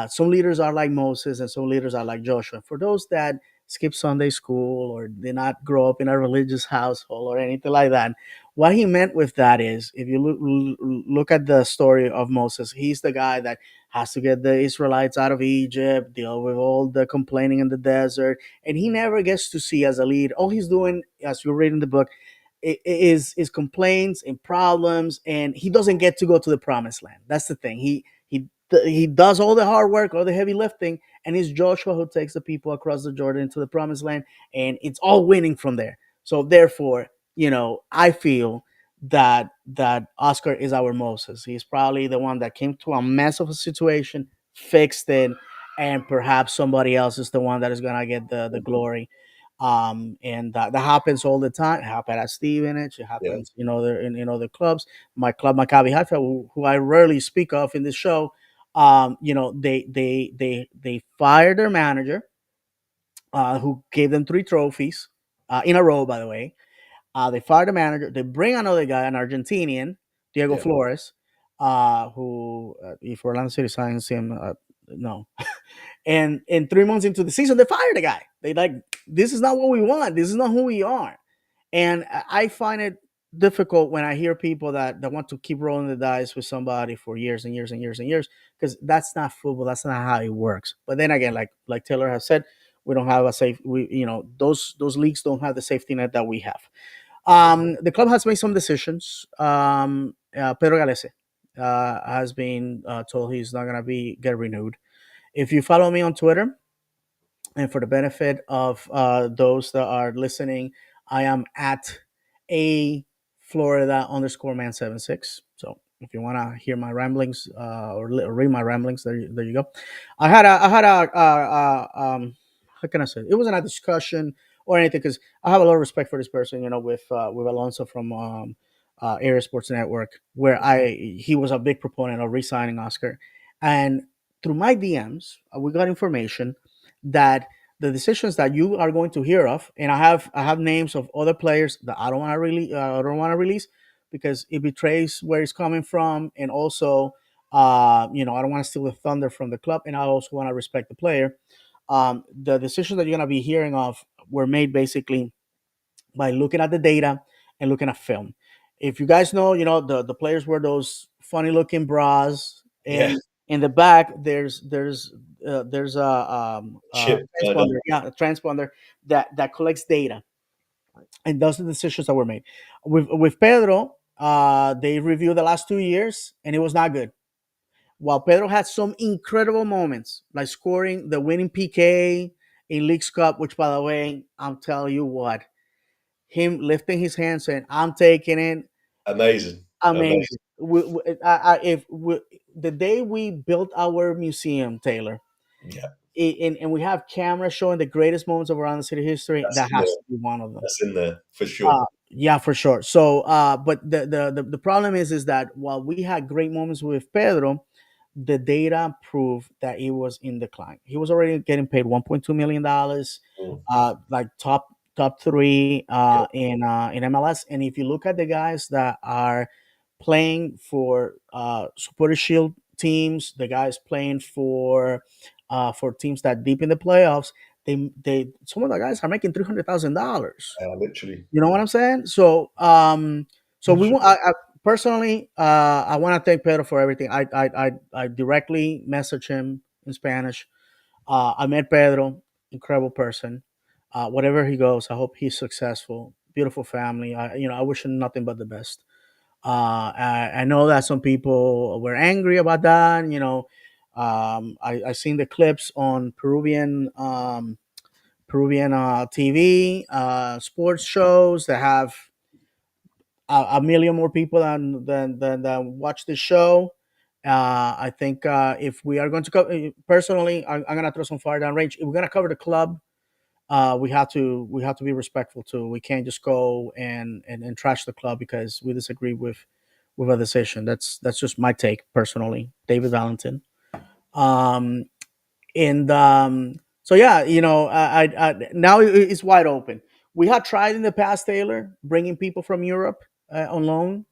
some leaders are like Moses and some leaders are like Joshua. For those that skip Sunday school or did not grow up in a religious household or anything like that, what he meant with that is, if you look at the story of Moses, he's the guy that has to get the Israelites out of Egypt, deal with all the complaining in the desert, and he never gets to see as a lead. All he's doing, as you read in the book, is complaints and problems, and he doesn't get to go to the promised land. That's the thing. He does all the hard work, all the heavy lifting, and it's Joshua who takes the people across the Jordan into the promised land, and it's all winning from there. So therefore, I feel that Oscar is our Moses. He's probably the one that came to a mess of a situation, fixed it, and perhaps somebody else is the one that is gonna get the glory. And that happens all the time. It happened at Stevenage. It yeah, happens in other clubs. My club, Maccabi Haifa, who I rarely speak of in this show, they fired their manager, who gave them 3 trophies in a row, by the way. They fired the manager. They bring another guy, an Argentinian, Diego yeah, Flores, who, if Orlando City signs him, no. And 3 months into the season, they fired the guy. They like, this is not what we want. This is not who we are. And I find it difficult when I hear people that want to keep rolling the dice with somebody for years and years and years and years, because that's not football. That's not how it works. But then again, like Taylor has said, we don't have a safe. We, those leagues don't have the safety net that we have. The club has made some decisions. Pedro Galese has been told he's not going to be get renewed. If you follow me on Twitter, and for the benefit of those that are listening, I am at a Florida underscore man 76. So if you want to hear my ramblings or read my ramblings, there you go. I had a how can I say it? It wasn't a discussion or anything, because I have a lot of respect for this person. With Alonso from Area Sports Network, where I he was a big proponent of re-signing Oscar, and through my DMs, we got information that the decisions that you are going to hear of, and I have names of other players that I don't want to really I don't want to release, because it betrays where it's coming from, and also I don't want to steal the thunder from the club, and I also want to respect the player. The decisions that you're going to be hearing of were made basically by looking at the data and looking at film. If you guys know, the players wear those funny looking bras, Yeah, and in the back there's a chip kind of. transponder, yeah, a transponder that collects data, and those are the decisions that were made. With Pedro, they reviewed the last 2 years, and it was not good. While Pedro had some incredible moments, like scoring the winning PK in League's Cup, which, by the way, I'm telling you what, him lifting his hand saying, "I'm taking it," Amazing, amazing. amazing. If the day we built our museum, Taylor, Yeah, and we have cameras showing the greatest moments of around the city history, that's that in has there. to be one of them. That's in there for sure. Yeah, for sure. So, but the problem is that while we had great moments with Pedro, the data proved that he was in decline. He was already getting paid $1.2 million, Mm, like top three yeah, in MLS. And if you look at the guys that are playing for Supporter Shield teams, the guys playing for teams that deep in the playoffs, they some of the guys are making $300,000. literally. You know what I'm saying? So For we want. sure. I personally, I want to thank Pedro for everything. I directly message him in Spanish. I met Pedro, incredible person. Whatever he goes, I hope he's successful. Beautiful family. I wish him nothing but the best. I know that some people were angry about that. I seen the clips on Peruvian TV, sports shows that have a million more people than watch the show. I think if we are going to cover, personally, I'm going to throw some fire down range. If we're going to cover the club, we have to be respectful too. We can't just go and trash the club because we disagree with a decision. That's just my take personally, David Valentin. Um, and so yeah, now it's wide open. We had tried in the past, Taylor, bringing people from Europe on loan.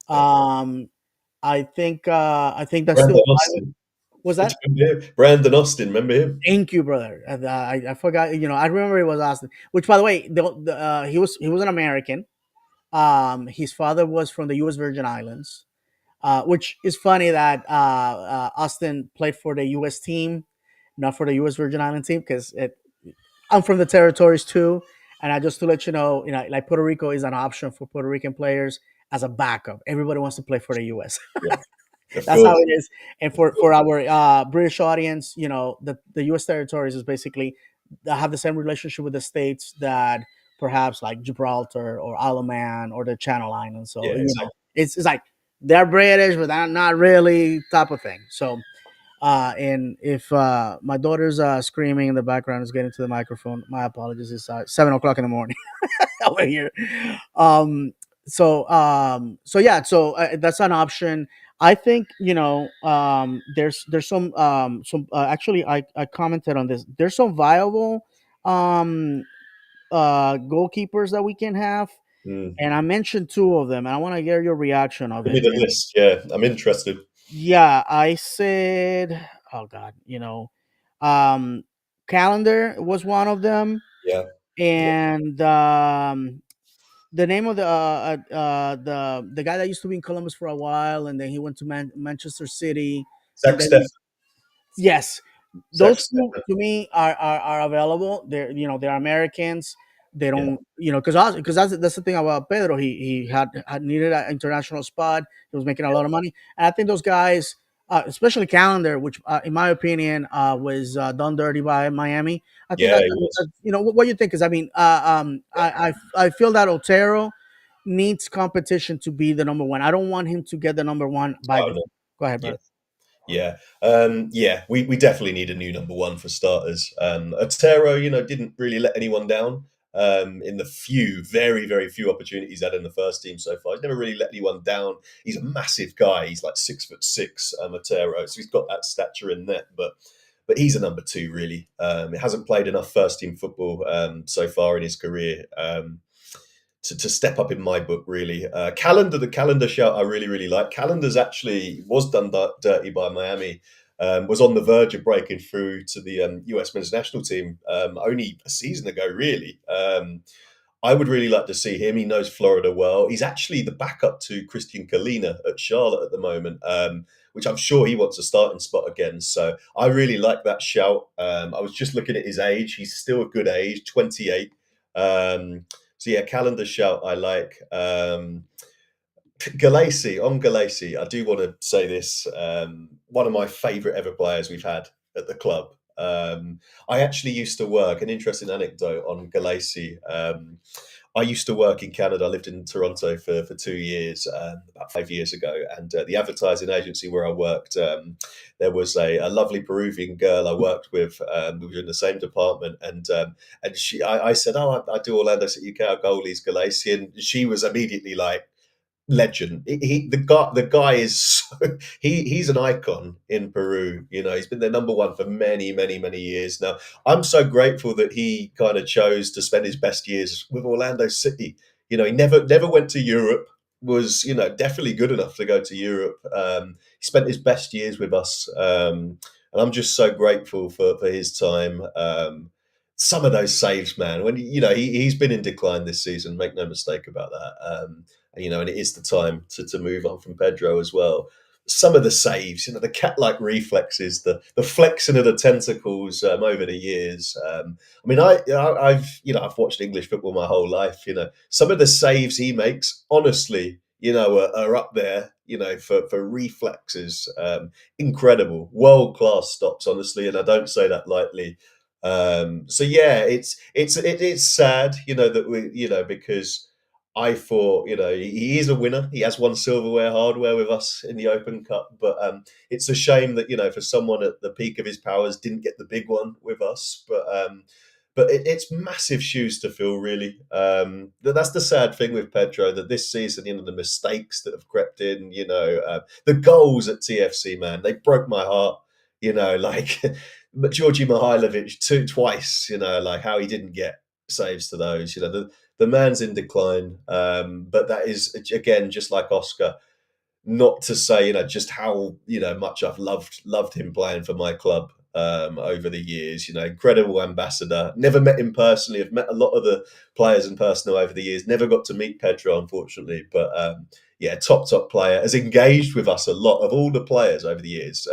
Yeah. um I think that's still Brandon alive. Austin. Was Do you that? remember him? Brandon Austin, remember him? Thank you, brother. I forgot. I remember it was Austin, which, by the way, he was an American. His father was from the U.S. Virgin Islands, which is funny that Austin played for the U.S. team, not for the U.S. Virgin Island team, because I'm from the territories too. And I just to let you know, like Puerto Rico is an option for Puerto Rican players as a backup. Everybody wants to play for the U.S. Yeah, of That's how course. it is. And Of for course. our British audience, the U.S. territories is basically have the same relationship with the states that perhaps like Gibraltar or Isle of Man or the Channel Islands. Yeah, So exactly. it's like they're British, but they're not really type of thing. So and if my daughter's screaming in the background is getting to the microphone, my apologies. It's 7 o'clock in the morning over here. Um, so yeah, so that's an option. I think there's some actually I commented on this. There's some viable um goalkeepers that we can have, Mm. and I mentioned two of them, and I want to hear your reaction of Give me it. the list. Yeah, I'm interested. Yeah, I said. oh God, um, Calendar was one of them, Yeah, yeah. and the name of the guy that used to be in Columbus for a while, and then he went to Manchester City, and Zach Steffen. then yes, Zach those two Steffen. to me are available. They're Americans. They Yeah, don't because that's the thing about Pedro. He had needed an international spot. He was making a lot of money, and I think those guys, especially Calendar, which in my opinion was done dirty by Miami. I think yeah, he was. what you think is, I mean, I feel that Otero needs competition to be the number one. I don't want him to get the number one by Oh no, default. Go ahead, yeah. brother. Yeah, yeah, we definitely need a new number one for starters. Otero, didn't really let anyone down in the very, very few opportunities he's had in the first team so far. He's never really let anyone down. He's a massive guy. He's like 6'6", Otero, so he's got that stature in net. But he's a number two, really. He hasn't played enough first team football so far in his career. To step up in my book, really. The calendar shout I really, really like. Calendar's actually was done dirty by Miami, was on the verge of breaking through to the US men's national team only a season ago, really. I would really like to see him. He knows Florida well. He's actually the backup to Christian Kalina at Charlotte at the moment, which I'm sure he wants a starting spot again. So I really like that shout. I was just looking at his age. He's still a good age, 28. So yeah, calendar shout I like. Galasi, I do want to say this. One of my favourite ever players we've had at the club. I actually used to work, an interesting anecdote on Galasi. I used to work in Canada. I lived in Toronto for 2 years, about 5 years ago. And the advertising agency where I worked, there was a lovely Peruvian girl I worked with. We were in the same department. And I said, "Oh, I do Orlando City UK goalies, Galasi." And she was immediately like, legend. The guy is he's an icon in Peru. He's been their number one for many, many, many years now. I'm so grateful that he kind of chose to spend his best years with Orlando City. He never went to Europe. Was definitely good enough to go to Europe. He spent his best years with us, and I'm just so grateful for his time. Some of those saves, man. When he's been in decline this season. Make no mistake about that. And it is the time to move on from Pedro as well. Some of the saves, the cat-like reflexes, the flexing of the tentacles over the years. I mean, I've watched English football my whole life. Some of the saves he makes, honestly, are up there. For reflexes, incredible, world-class stops, honestly, and I don't say that lightly. So yeah, it's sad, that we, because I thought, he is a winner. He has won silverware hardware with us in the Open Cup, but it's a shame that for someone at the peak of his powers didn't get the big one with us. But it's massive shoes to fill, really. That's the sad thing with Pedro, that this season, the mistakes that have crept in, the goals at TFC, man, they broke my heart. Like but Georgi Mihailovic twice, like how he didn't get saves to those. The man's in decline. But that is, again, just like Oscar, not to say just how much I've loved him playing for my club over the years. Incredible ambassador. Never met him personally. I've met a lot of the players in person over the years. Never got to meet Pedro, unfortunately. But yeah, top player. Has engaged with us a lot. Of all the players over the years,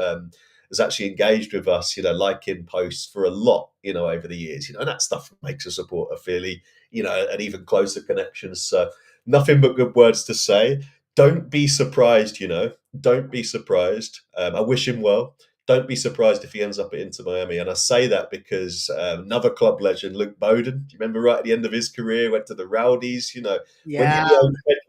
has actually engaged with us. Liking posts for a lot. Over the years. And that stuff makes a supporter fairly an even closer connection. So nothing but good words to say. Don't be surprised, Don't be surprised. I wish him well. Don't be surprised if he ends up at Inter Miami. And I say that because another club legend, Luke Bowden, do you remember right at the end of his career, went to the Rowdies? When Yeah,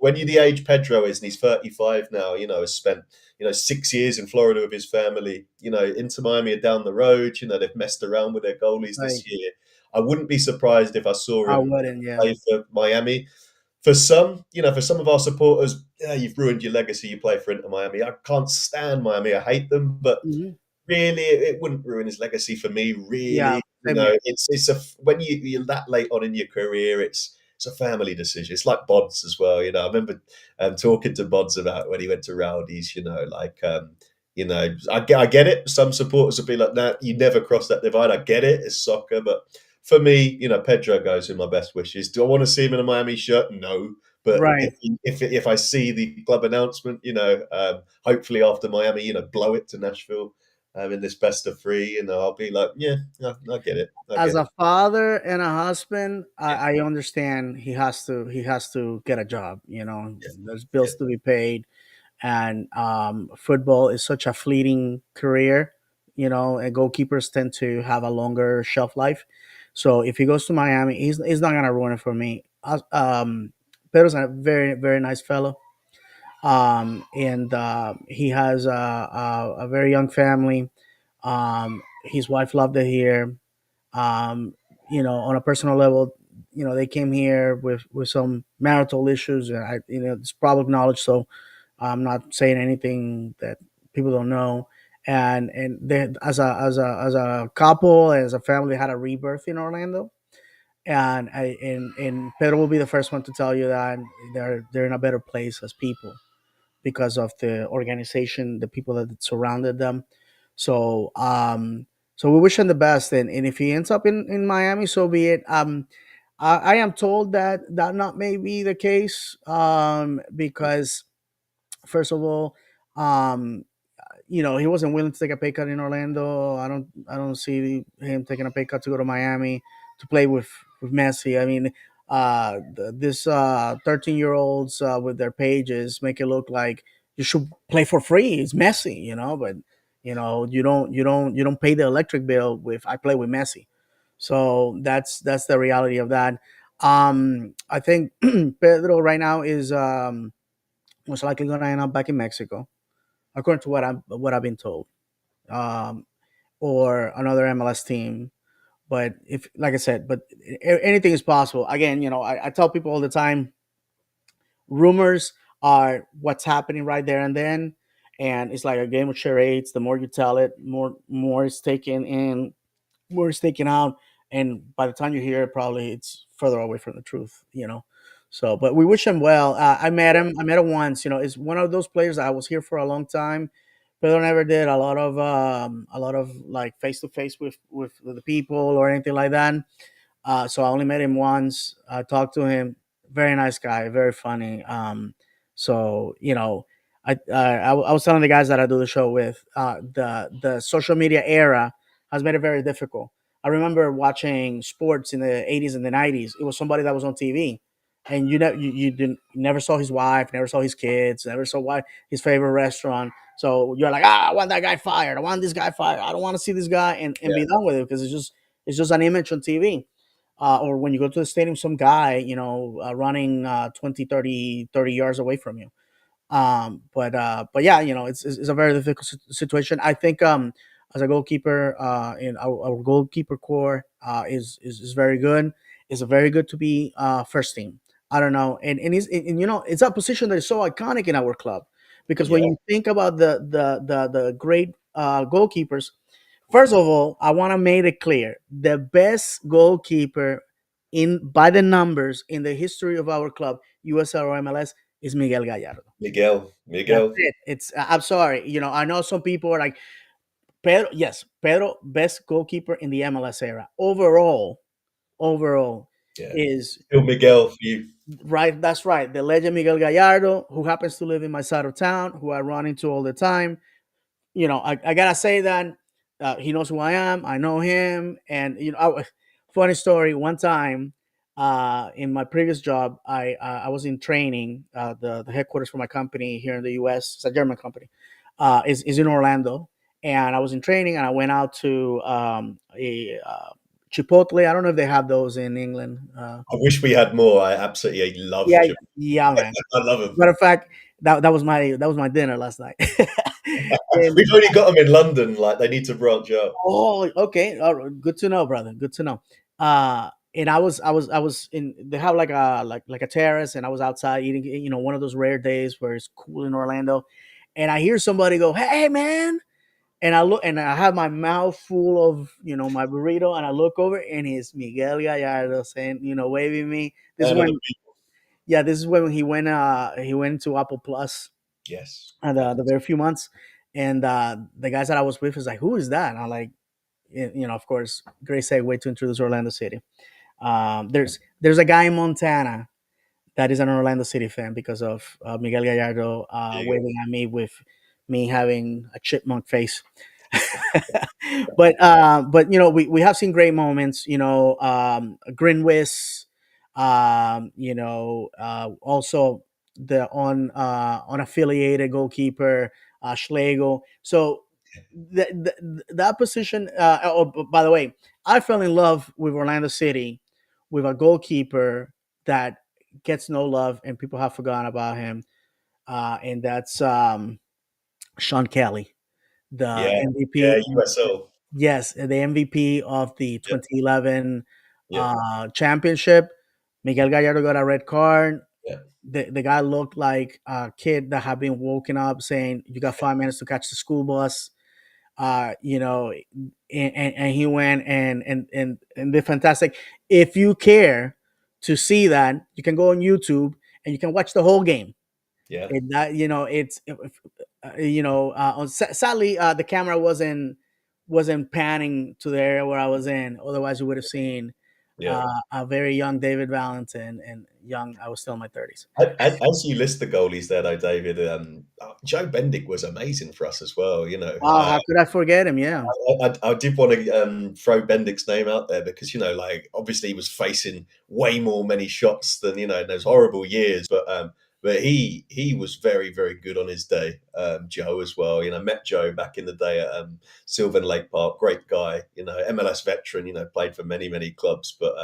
you're the age Pedro is, and he's 35 now, has spent, 6 years in Florida with his family. Inter Miami are down the road. They've messed around with their goalies right. this year. I wouldn't be surprised if I saw I him wouldn't. Yeah. play for Miami. For some of our supporters, yeah, you've ruined your legacy. You play for Inter Miami. I can't stand Miami. I hate them, but Hmm. really, it wouldn't ruin his legacy for me. Yeah. Really, Same here. it's a when you're that late on in your career, it's a family decision. It's like Bods as well. I remember talking to Bods about when he went to Rowdies. I get it. Some supporters will be like, "Nah, you never cross that divide." I get it. It's soccer, but for me, Pedro goes with my best wishes. Do I want to see him in a Miami shirt? No. But Right. if I see the club announcement, hopefully after Miami, blow it to Nashville in this best of three, I'll be like, yeah, I get it. I As get a it. father and a husband, Yeah, I understand he has to get a job. yeah, There's yeah, bills to be paid, and football is such a fleeting career. And goalkeepers tend to have a longer shelf life. So if he goes to Miami, he's not gonna ruin it for me. Pedro's a very very nice fellow, and he has a very young family. His wife loved it here. um, on a personal level, they came here with some marital issues, and it's public knowledge, so I'm not saying anything that people don't know. And they, as a couple, as a family, they had a rebirth in Orlando, and Pedro will be the first one to tell you that they're in a better place as people because of the organization, the people that surrounded them. So so we wish him the best, and if he ends up in Miami, so be it. I am told that that not may be the case, because first of all, um, he wasn't willing to take a pay cut in Orlando. I don't see him taking a pay cut to go to Miami to play with Messi. I mean, this 13-year-olds with their pages make it look like you should play for free. It's Messi, but you don't pay the electric bill with I play with Messi. So that's the reality of that. I think Pedro right now is most likely going to end up back in Mexico, according to what I've been told, um, or another MLS team. But if, like I said, but anything is possible. Again, I tell people all the time, rumors are what's happening right there and then, and it's like a game of charades. The more you tell it, more is taken in, more is taken out, and by the time you hear it, probably it's further away from the truth. So, but we wish him well. I met him once. It's one of those players that I was here for a long time. Pedro never did a lot of like face to face with the people or anything like that. So I only met him once. I talked to him. Very nice guy, very funny. So I was telling the guys that I do the show with, the social media era has made it very difficult. I remember watching sports in the 80s and the 90s. It was somebody that was on TV, and you never saw his wife, never saw his kids, never saw his favorite restaurant. So you're like, I want that guy fired. I want this guy fired. I don't want to see this guy and yeah. be done with it because it's just an image on TV. Or when you go to the stadium, some guy, running 20, 30 yards away from you. But yeah, it's a very difficult situation. I think, as a goalkeeper, in our goalkeeper core, is very good. It's a very good to be first team. I don't know, and it's a position that is so iconic in our club, because when Yeah, you think about the great goalkeepers, first of all, I want to make it clear: the best goalkeeper in by the numbers in the history of our club, USL or MLS, is Miguel Gallardo. Miguel, That's Miguel. it. I'm sorry. I know some people are like Pedro. Yes, Pedro, best goalkeeper in the MLS era overall Yeah, is still Miguel for you. right. That's right. The legend Miguel Gallardo, who happens to live in my side of town, who I run into all the time. I gotta say that he knows who I am. I know him, and funny story. One time, in my previous job, I was in training. The headquarters for my company here in the U.S. It's a German company. Is in Orlando, and I was in training, and I went out to a Chipotle. I don't know if they have those in England. I wish we had more. I absolutely love Yeah, Chip. yeah, man. I love them. Matter of fact, that was my dinner last night. and We've only got them in London. Like they need to branch out. Oh, okay. All right. Good to know, brother. Good to know. And I was in. They have like a terrace, and I was outside eating. One of those rare days where it's cool in Orlando, and I hear somebody go, "Hey, man!" And I look, and I have my mouth full of my burrito, and I look over, and it's Miguel Gallardo saying, waving me. This is Man of the when, yeah, this is when he went to Apple Plus, yes, the perfect. very few months. And the guys that I was with was like, "Who is that?" And I'm like, of course, great segue to introduce Orlando City. There's a guy in Montana that is an Orlando City fan because of Miguel Gallardo There you waving at me with me having a chipmunk face. But we have seen great moments. Grinwis, also the unaffiliated goalkeeper Schlegel. So that position. By the way, I fell in love with Orlando City with a goalkeeper that gets no love and people have forgotten about him, and that's Sean Kelly, the yeah, MVP. yeah, USL. Yes, the MVP of the Yeah, 2011 yeah, championship. Miguel Gallardo got a red card. yeah, The guy looked like a kid that had been woken up saying, "You got 5 minutes to catch the school bus." And he went and did fantastic. If you care to see that, you can go on YouTube and you can watch the whole game. yeah, And that it's sadly the camera wasn't panning to the area where I was in. Otherwise, you would have seen yeah. a very young David Valentin and young. I was still in my 30s. As you list the goalies there, though, David, Joe Bendick was amazing for us as well. Wow, how could I forget him? Yeah. I did want to throw Bendick's name out there because like obviously he was facing way more many shots than in those horrible years, but he was very very good on his day. Joe as well. Met Joe back in the day at Sylvan Lake Park. Great guy. MLS veteran. Played for many many clubs, but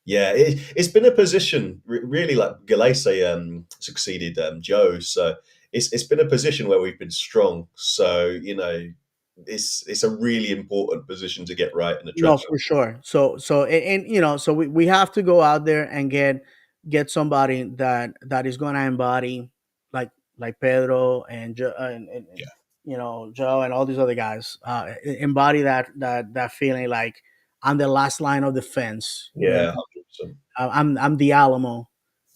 yeah, it's been a position really like Galese succeeded Joe, so it's been a position where we've been strong. So it's a really important position to get right in the No, transfer. for sure. So we have to go out there and get somebody that is going to embody like Pedro and, Yeah, Joe and all these other guys embody that feeling like I'm the last line of defense. yeah, 100%. I'm the Alamo,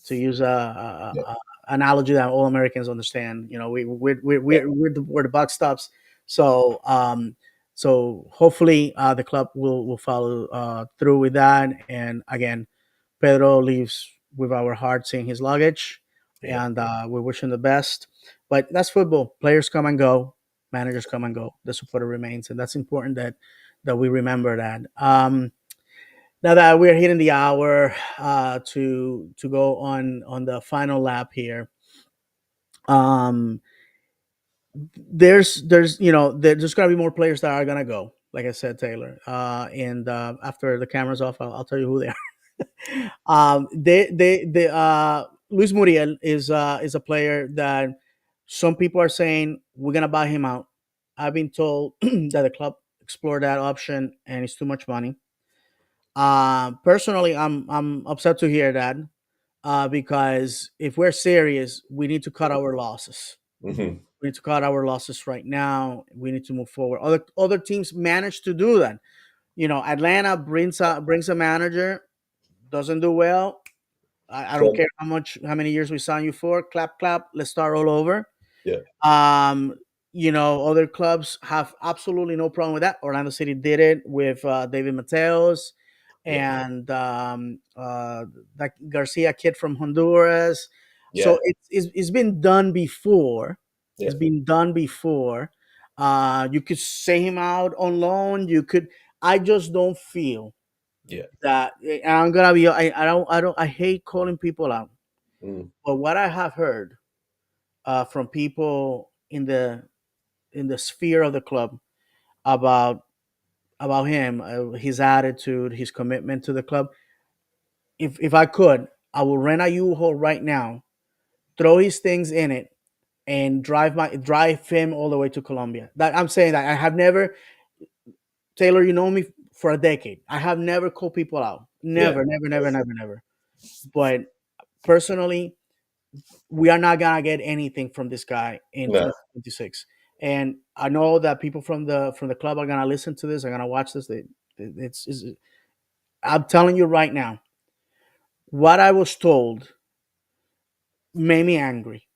to use Yeah, a analogy that all Americans understand. yeah, We're the buck stops. So so hopefully the club will follow through with that. And again, Pedro leaves with our hearts in his luggage, yeah, and we wish him the best. But that's football. Players come and go, managers come and go. The supporter remains, and that's important that we remember that. Now that we're hitting the hour to go on the final lap here, um, there's gonna be more players that are gonna go. Like I said, Taylor, and after the camera's off, I'll tell you who they are. Luis Muriel is a player that some people are saying we're gonna buy him out. I've been told that the club explored that option and it's too much money. Personally, I'm upset to hear that because if we're serious, we need to cut our losses. hmm We need to cut our losses right now. We need to move forward. Other teams manage to do that. Atlanta brings a manager, doesn't do well. I don't Gone. care how many years we sign you for. Clap, clap. Let's start all over. Yeah, Um, other clubs have absolutely no problem with that. Orlando City did it with David Mateos yeah, and that Garcia kid from Honduras. yeah, So it's been done before. yeah, It's been done before. You could say him out on loan. You could. I just don't feel yeah, that. And I'm gonna be. I don't. I hate calling people out. mm, But what I have heard from people in the sphere of the club about him, his attitude, his commitment to the club. If I could, I would rent a U-Haul right now, throw his things in it, and drive him all the way to Colombia. That I'm saying that I have never, Taylor. You know me for a decade. I have never called people out. yeah. Never, never, never, never, never. But personally, we are not gonna get anything from this guy in No, 2026. And I know that people from the club are gonna listen to this. Are gonna watch this. It's I'm telling you right now, what I was told made me angry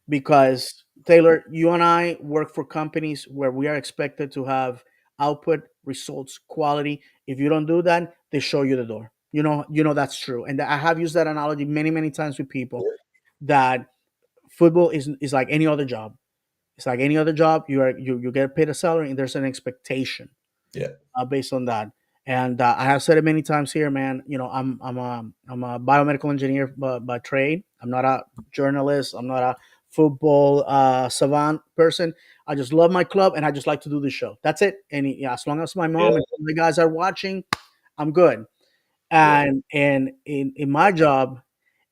because Taylor, you and I work for companies where we are expected to have output, results, quality. If you don't do that, they show you the door. You know that's true. And I have used that analogy many, many times with people that football is like any other job. It's like any other job. You get paid a salary, and there's an expectation Yeah, based on that. And I have said it many times here, man. I'm a biomedical engineer by trade. I'm not a journalist. I'm not a football savant person. I just love my club, and I just like to do the show. That's it. And yeah, as long as my yeah, mom and the guys are watching, I'm good. yeah, And in my job,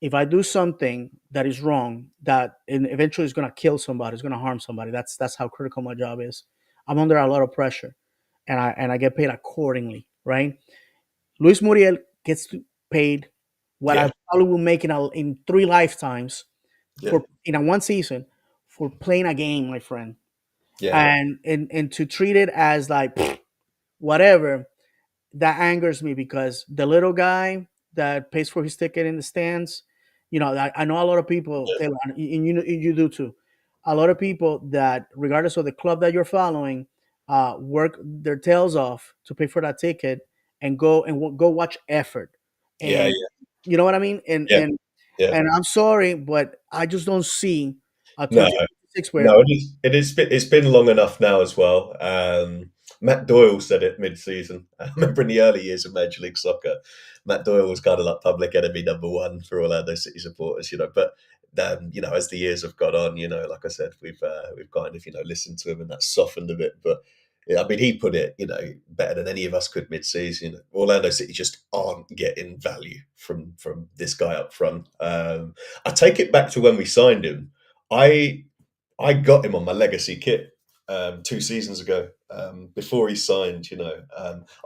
if I do something that is wrong, that and eventually is going to kill somebody, it's going to harm somebody. That's how critical my job is. I'm under a lot of pressure, and I get paid accordingly, right? Luis Muriel gets paid what I yeah, probably will make in 3 lifetimes yeah, for in a one season for playing a game, my friend, yeah, and to treat it as like whatever, that angers me because the little guy that pays for his ticket in the stands, I know a lot of people, yeah, Taylor, and you do too. A lot of people that, regardless of the club that you're following, work their tails off to pay for that ticket and go watch effort, yeah, and you know what I mean. And yeah, and yeah. and I'm sorry, but I just don't see a No, 2026 where no, it's been long enough now as well. Matt Doyle said it mid-season. I remember in the early years of Major League Soccer, Matt Doyle was kind of like public enemy number one for Orlando City supporters, But as the years have gone on, like I said, we've kind of listened to him, and that's softened a bit. But yeah, I mean, he put it better than any of us could mid-season. Orlando City just aren't getting value from this guy up front. I take it back to when we signed him. I I got him on my legacy kit 2 seasons ago before he signed.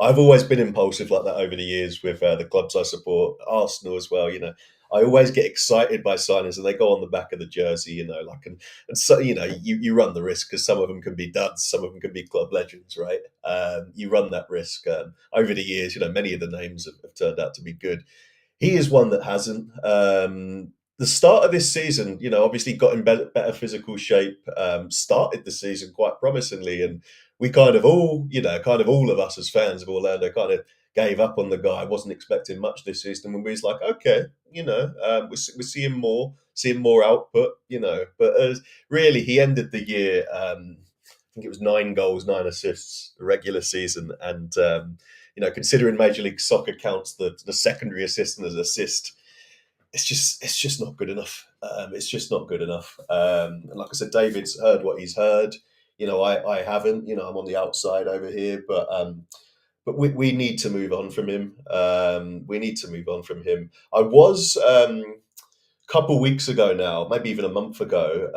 I've always been impulsive like that over the years with the clubs I support, Arsenal as well. I always get excited by signings, and they go on the back of the jersey. And so you run the risk because some of them can be duds, some of them can be club legends, right? You run that risk. Over the years, many of the names have turned out to be good. He is one that hasn't. The start of this season, obviously got in better physical shape. Started the season quite promisingly, and we kind of all of us as fans of Orlando, kind of gave up on the guy. Wasn't expecting much this season. When we was like, okay, we're seeing more output, But really, he ended the year. I think it was 9 goals, 9 assists, the regular season, and considering Major League Soccer counts the secondary assist and as assist, it's just not good enough. It's just not good enough. And like I said, David's heard what he's heard. I haven't. I'm on the outside over here, but we need to move on from him. We need to move on from him. I was couple weeks ago now, maybe even a month ago,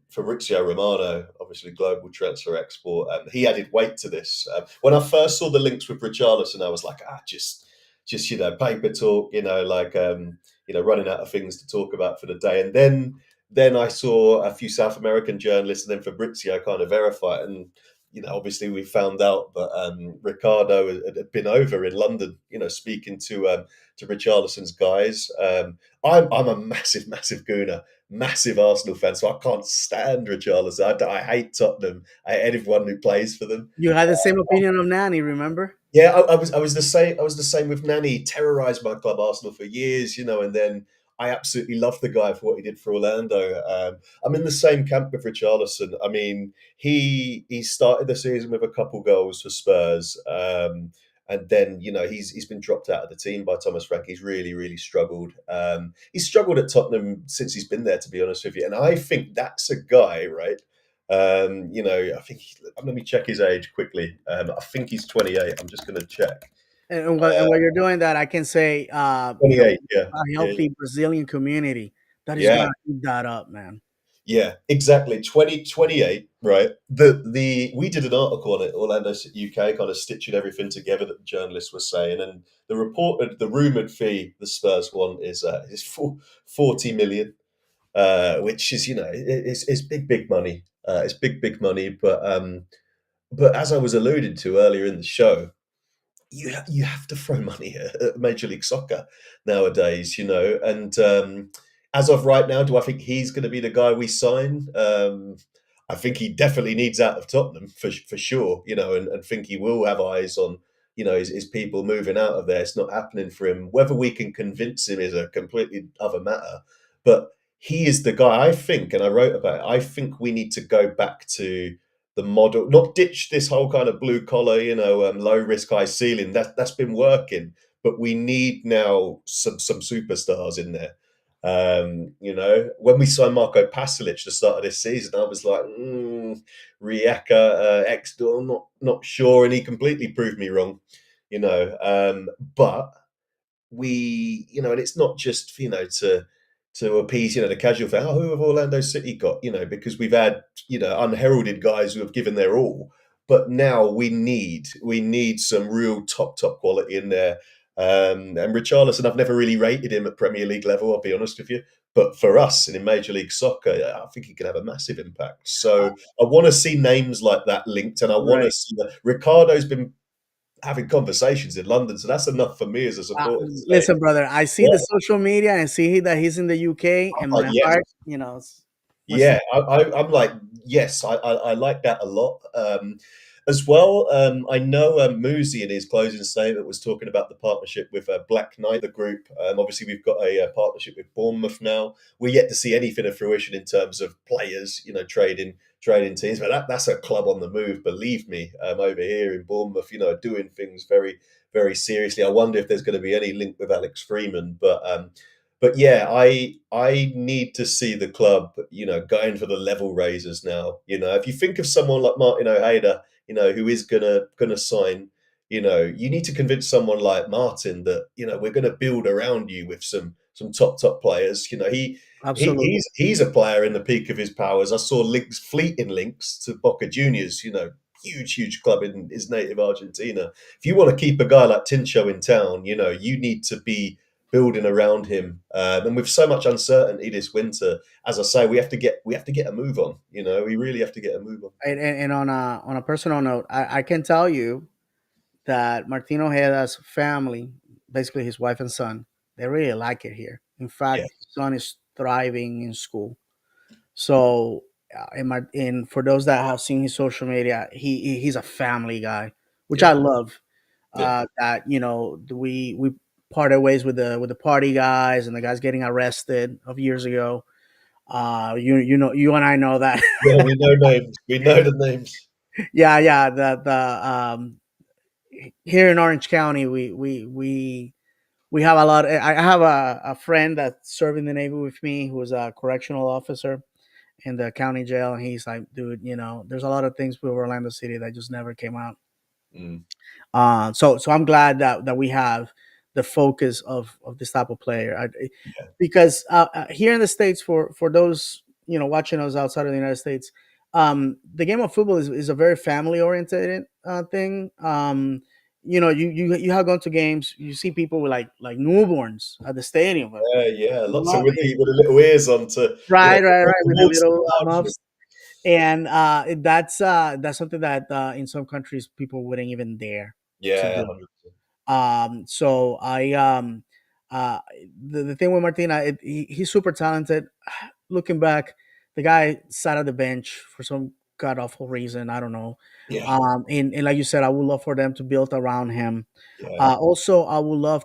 Fabrizio Romano, obviously global transfer export, he added weight to this. When I first saw the links with Richarlison, I was like, just paper talk, running out of things to talk about for the day. And then I saw a few South American journalists, and then Fabrizio kind of verify it. And obviously we found out that Ricardo had been over in London, speaking to Richarlison's guys. I'm a massive, massive Gooner, massive Arsenal fan, so I can't stand Richarlison. I hate Tottenham. I hate everyone who plays for them. you had the same opinion of Nani, remember? Yeah, I was the same. I was the same with Nani. He terrorized my club Arsenal for years, and then I absolutely loved the guy for what he did for Orlando. I'm in the same camp with Richarlison. I mean, he started the season with a couple goals for Spurs, and then he's been dropped out of the team by Thomas Frank. He's really really struggled. He's struggled at Tottenham since he's been there, to be honest with you. And I think that's a guy, right? I think let me check his age quickly. I think he's 28. I'm just going to check. And while you're doing that, I can say, 28. Yeah, a yeah, healthy Brazilian community that is yeah, gonna eat that up, man. yeah. Exactly. 2028. Right. The we did an article on it, Orlando City UK, kind of stitching everything together that the journalists were saying, and the rumored fee the Spurs want is 40 million, which is it's big money. It's big money, but as I was alluded to earlier in the show, you have to throw money at Major League Soccer nowadays, and as of right now, do I think he's going to be the guy we sign? I think he definitely needs out of Tottenham for sure, and think he will have eyes on, his people moving out of there. It's not happening for him. Whether we can convince him is a completely other matter. But he is the guy, I think, and I wrote about it. I think we need to go back to the model, not ditch this whole kind of blue collar, low risk, high ceiling. That's been working, but we need now some superstars in there. When we signed Marco Pasalic the start of this season, I was like, Rijeka, Extor, not sure, and he completely proved me wrong. But and it's not just to appease the casual fan. Oh, who have Orlando City got? Because we've had unheralded guys who have given their all, but now we need some real top quality in there. And Richarlison, I've never really rated him at Premier League level. I'll be honest with you. But for us and in Major League Soccer, I think he can have a massive impact. Uh, So I want to see names like that linked, and I want to right. see that Ricardo's been having conversations in London, so that's enough for me as a supporter to say, Listen, brother, I see the yeah, social media and see that he's in the UK, I'm and like, my yes, heart, wants to. yeah, I'm like, yes, I like that a lot. As well, I know Musi in his closing statement was talking about the partnership with Black Knight, the group. Obviously, we've got a partnership with Bournemouth now. We're yet to see anything of fruition in terms of players, trading teams, but that's a club on the move. Believe me, over here in Bournemouth, doing things very, very seriously. I wonder if there's going to be any link with Alex Freeman, but yeah, I need to see the club, going for the level raisers now. If you think of someone like Martin Ojeda, who is gonna sign, you need to convince someone like Martin that we're gonna build around you with some top players. Absolutely. He's a player in the peak of his powers. I saw fleeting links to Boca Juniors. Huge club in his native Argentina. If you want to keep a guy like Tincho in town, you need to be building around him. And with so much uncertainty this winter, as I say, we have to get a move on. We really have to get a move on. And on a personal note, I can tell you that Martino Ojeda's family, basically his wife and son, they really like it here. In Yeah, fact, his son is thriving in school. So, and for those that have seen his social media, he's a family guy, which I yeah, love. yeah. That we parted ways with the party guys and the guys getting arrested of years ago. You and I know that. Yeah, we know names. We know the names. Yeah. The here in Orange County, we have a lot. I have a friend that served in the Navy with me, who was a correctional officer in the county jail, and he's like, dude, there's a lot of things with Orlando City that just never came out. Mm, So I'm glad that we have the focus of this type of player. yeah, Because here in the states, for those watching us outside of the United States, the game of football is a very family oriented thing. You have gone to games, you see people with like newborns at the stadium. yeah. Lots of Love it. with the little ears on to Right, with the walks little largely. muffs, and that's something that in some countries people wouldn't even dare to Yeah, do. 100%. So uh, the thing with Martina, he's super talented. Looking back, the guy sat at the bench for some god awful reason. I don't know. Yeah, And like you said, I would love for them to build around him. yeah, Also, I would love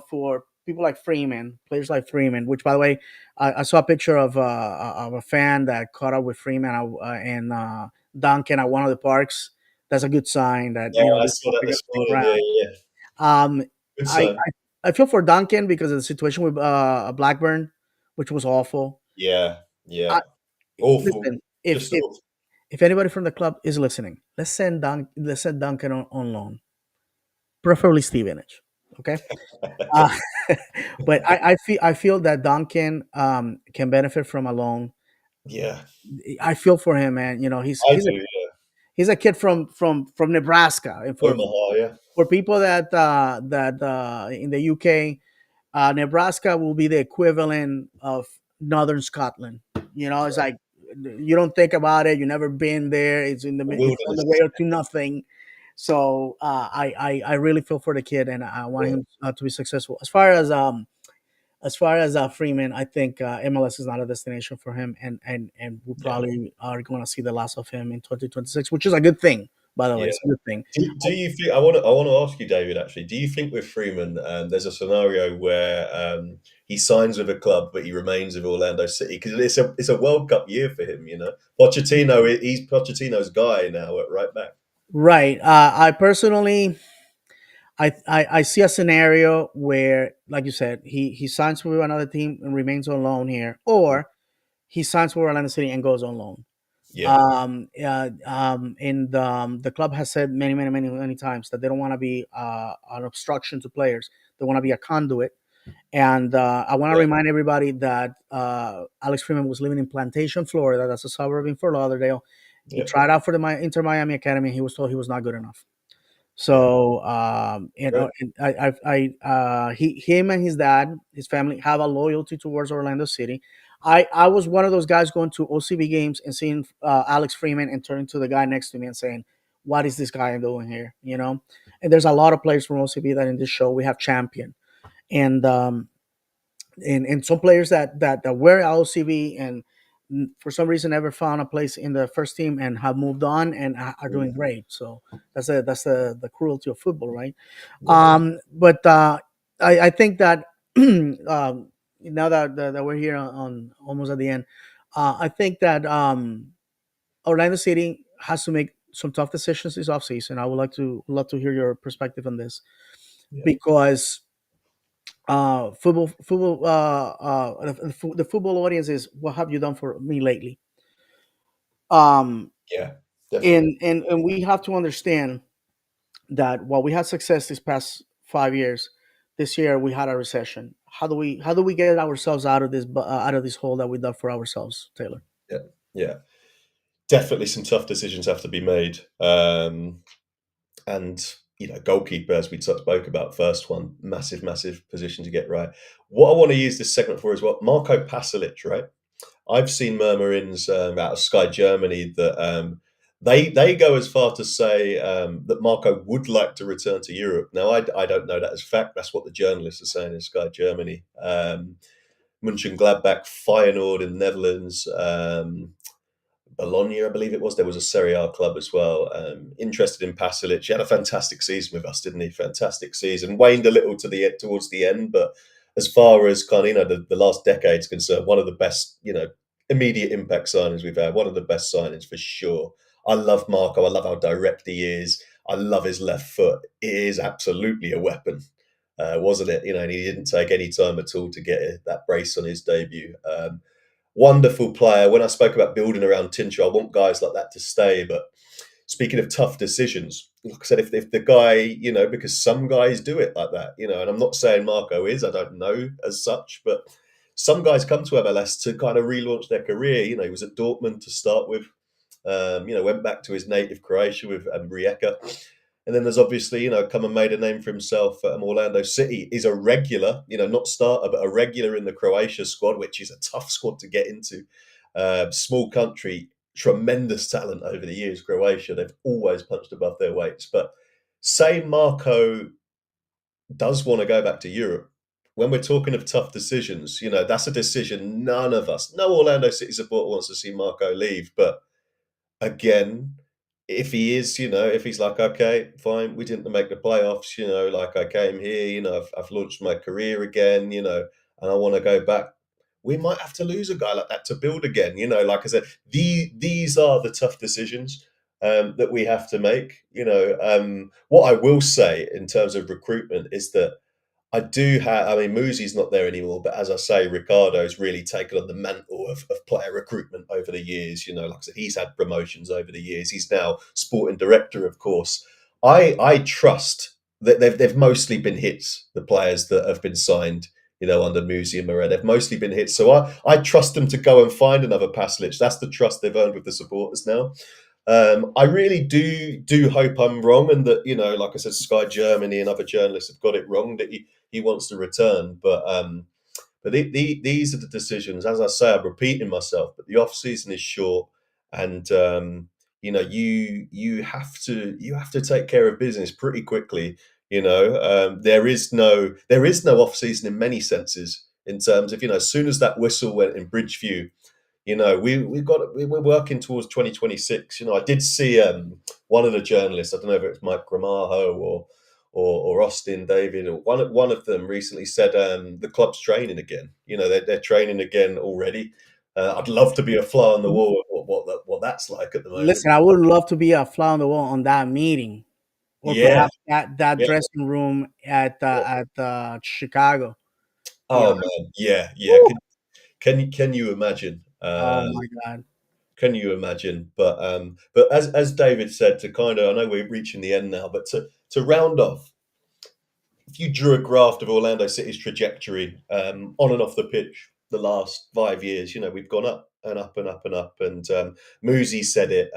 for people like Freeman, players like Freeman. Which, by the way, I saw a picture of a fan that caught up with Freeman and Duncan at one of the parks. That's a good sign that yeah. I these saw guys that are going this to stick morning. Yeah, around. yeah. Um, Good I, sign. I feel for Duncan because of the situation with Blackburn, which was awful. Yeah, yeah. I, Awful. Listen, if Just if awful. if anybody from the club is listening, let's send Duncan on loan, preferably Stevenage. Okay. Uh, but I feel that Duncan can benefit from a loan. Yeah, I feel for him, man. I do. Yeah. He's a kid from Nebraska, and Omaha. Yeah, for people that in the UK, Nebraska will be the equivalent of Northern Scotland. It's like you don't think about it. You've never been there. the It's on the way wilderness. to nothing. So I really feel for the kid, and I want him to be successful. As far as As far as Freeman, I think MLS is not a destination for him, and we Yeah, probably are going to see the last of him in 2026, which is a good thing. By the way, yeah. it's a good thing. Do you think I want to ask you, David? Actually, do you think with Freeman, there's a scenario where he signs with a club but he remains with Orlando City because it's a World Cup year for him? Pochettino, he's Pochettino's guy now at right back. Right. I personally, I see a scenario where, like you said, he signs with another team and remains on loan here, or he signs for Orlando City and goes on loan. Yeah, And the club has said many times that they don't want to be an obstruction to players. They want to be a conduit. And I want to yeah, remind everybody that Alex Freeman was living in Plantation, Florida. That's a suburb in Fort Lauderdale. He yeah, tried out for the Inter Miami Academy. He was told he was not good enough. yeah. So, Great. and him and his dad, his family have a loyalty towards Orlando City. I was one of those guys going to OCB games and seeing Alex Freeman and turning to the guy next to me and saying, "What is this guy doing here?" You know. And there's a lot of players from OCB that in this show we have champion, and some players that were at OCB and for some reason never found a place in the first team and have moved on and are doing Mm, great. So that's the cruelty of football, right? yeah, But I think that now that we're here on almost at the end, I think that Orlando City has to make some tough decisions this offseason. I would like to love to hear your perspective on this yeah, because the football audience is what have you done for me lately? Um, yeah. Definitely. and we have to understand that while we had success these past 5 years, this year we had a recession. How do we get ourselves out of this out of this hole that we dug for ourselves, Taylor? Yeah, yeah. Definitely, some tough decisions have to be made. And goalkeeper, as we spoke about, first one, massive, massive position to get right. What I want to use this segment for is what Marco Pasalic, right? I've seen murmurings out of Sky Germany that they go as far to say that Marco would like to return to Europe. Now, I don't know that as fact. That's what the journalists are saying in Sky Germany. Mönchengladbach, Feyenoord in the Netherlands, Bologna, I believe it was. There was a Serie A club as well. Interested in Pasalic. He had a fantastic season with us, didn't he? Fantastic season. Waned a little towards the end, but as far as kind of the last decade's concerned, one of the best immediate impact signings we've had. One of the best signings for sure. I love Marco. I love how direct he is. I love his left foot. It is absolutely a weapon, wasn't it? And he didn't take any time at all to get that brace on his debut. Wonderful player. When I spoke about building around Tincher, I want guys like that to stay. But speaking of tough decisions, like I said, if the guy, because some guys do it like that, and I'm not saying Marco is, I don't know as such, but some guys come to MLS to kind of relaunch their career. He was at Dortmund to start with, went back to his native Croatia with Rijeka. And then there's obviously, come and made a name for himself at Orlando City. Is a regular, not starter, but a regular in the Croatia squad, which is a tough squad to get into. Small country, tremendous talent over the years. Croatia, they've always punched above their weights. But say Marco does want to go back to Europe. When we're talking of tough decisions, that's a decision none of us, no Orlando City supporter wants to see Marco leave. But again, if he is, if he's like, okay, fine, we didn't make the playoffs, like I came here, I've launched my career again, and I want to go back. We might have to lose a guy like that to build again, Like I said, these are the tough decisions that we have to make. What I will say in terms of recruitment is that I do have. I mean, Moosey's not there anymore, but as I say, Ricardo's really taken on the mantle of player recruitment over the years. Like I said, he's had promotions over the years. He's now sporting director, of course. I trust that they've mostly been hits. The players that have been signed, under Moosey and Moret, they've mostly been hits. So I trust them to go and find another Paslic. That's the trust they've earned with the supporters now. I really do hope I'm wrong, and that like I said, Sky Germany and other journalists have got it wrong that he wants to return. But these are the decisions. As I say, I'm repeating myself, but the off season is short, and you have to take care of business pretty quickly. There is no off season in many senses. in terms of, as soon as that whistle went in Bridgeview, we're working towards 2026. I did see one of the journalists, I don't know if it was Mike Gramajo or Austin David, or one of them recently said the club's training again. They're training again already. I'd love to be a fly on the wall of what that's like at the moment. Listen, I would love to be a fly on the wall on that meeting, or Yeah, perhaps that yeah. dressing room at Chicago. You know, Oh man, yeah, yeah. woo! Can you imagine? Oh my God. Can you imagine? But as David said, to kind of, I know we're reaching the end now, but to round off, if you drew a graph of Orlando City's trajectory on and off the pitch the last 5 years, we've gone up and up and up and up. And Muzi said it,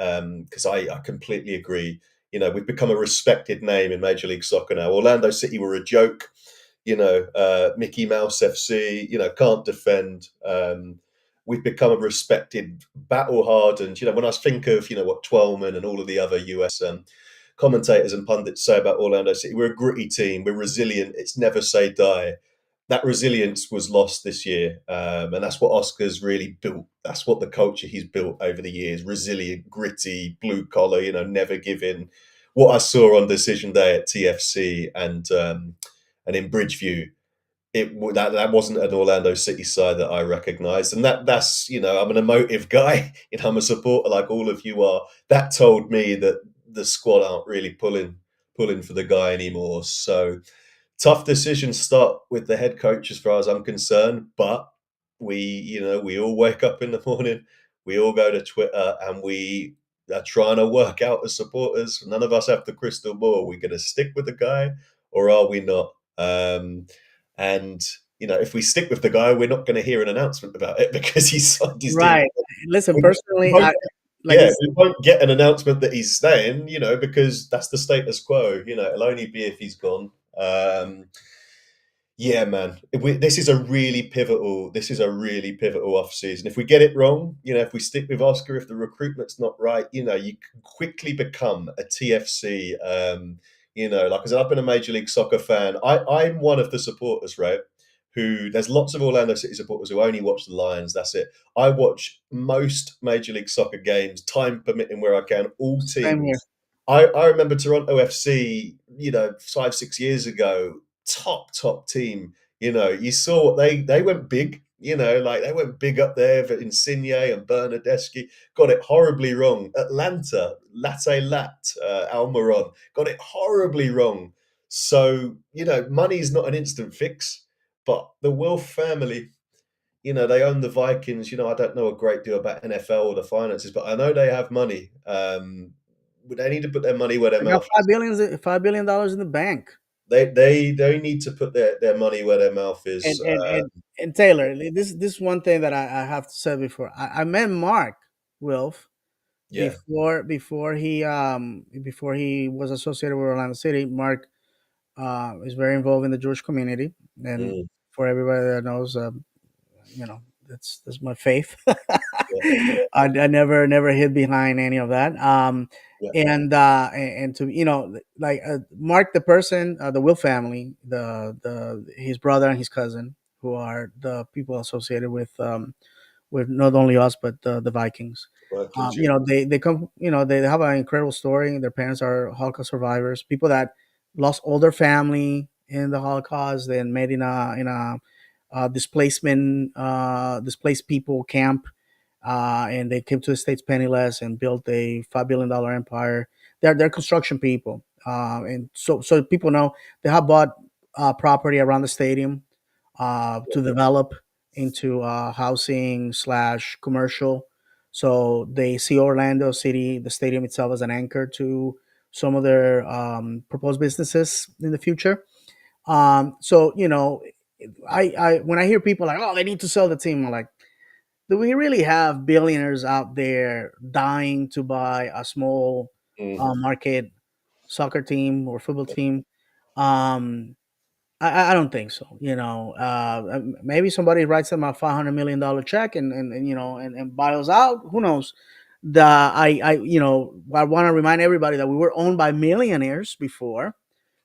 because I completely agree. We've become a respected name in Major League Soccer now. Orlando City were a joke, Mickey Mouse FC, can't defend. We've become a respected, battle hardened. When I think of, what Twelman and all of the other US commentators and pundits say about Orlando City, we're a gritty team, we're resilient, it's never say die. That resilience was lost this year, and that's what Oscar's really built. That's what the culture he's built over the years: resilient, gritty, blue collar. Never give in. What I saw on decision day at TFC and in Bridgeview, that wasn't an Orlando City side that I recognised, and that's I'm an emotive guy. I'm a supporter like all of you are. That told me that the squad aren't really pulling for the guy anymore. So tough decisions start with the head coach, as far as I'm concerned. But we all wake up in the morning, we all go to Twitter, and we are trying to work out as supporters. None of us have the crystal ball. Are we going to stick with the guy, or are we not? And if we stick with the guy, we're not going to hear an announcement about it because he's signed his deal. Right. Listen, We personally, won't, like yeah, this. we won't get an announcement that he's staying, because that's the status quo. It'll only be if he's gone. Yeah, man. This is a really pivotal. This is a really pivotal off season. If we get it wrong, if we stick with Oscar, if the recruitment's not right, you can quickly become a TFC. Like I said, I've been a Major League Soccer fan. I'm one of the supporters, right? Who there's lots of Orlando City supporters who only watch the Lions. That's it. I watch most Major League Soccer games, time permitting, where I can, all Same here. teams. I remember Toronto FC, 5, 6 years ago, top team. You saw what they went big. Like they went big up there for Insigne and Bernardeschi. Got it horribly wrong. Atlanta, Latte Lat, Almiron got it horribly wrong. So money's not an instant fix, but the Wilf family, they own the Vikings. I don't know a great deal about NFL or the finances, but I know they have money. They need to put their money where their I got mouth is. $5 billion in the bank. They need to put their money where their mouth And is. and and, and Taylor, this one thing that I have to say before. I met Mark Wilf Yeah. before he was associated with Orlando City. Mark is very involved in the Jewish community, and Mm, for everybody that knows, that's my faith. yeah. I never hid behind any of that. Yeah. And to like Mark, the person, the Will family, the his brother and his cousin, who are the people associated with not only us but the Vikings. Vikings. Yeah. They come. They have an incredible story. Their parents are Holocaust survivors, people that lost all their family in the Holocaust, then made in a displaced people camp, and they came to the states penniless and built a $5 billion empire. They're construction people, and so people know they have bought property around the stadium to develop into housing slash commercial. So they see Orlando City, the stadium itself, as an anchor to some of their proposed businesses in the future. So I when I hear people like, oh, they need to sell the team, I'm like, do we really have billionaires out there dying to buy a small Mm, market soccer team or football team? Um, I don't think so. Maybe somebody writes them a $500 million check and buys out. Who knows? I want to remind everybody that we were owned by millionaires before,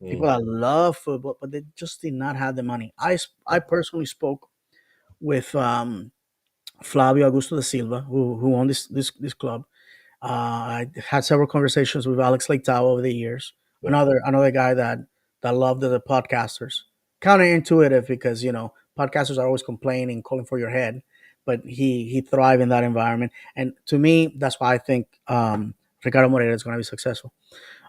people mm, that love football, but they just did not have the money. I personally spoke with Flavio Augusto da Silva, who owned this club. I had several conversations with Alex Leitao over the years. Yeah. Another guy that loved the podcasters. Counterintuitive because podcasters are always complaining, calling for your head, but he thrived in that environment. And to me, that's why I think Ricardo Moreira is going to be successful.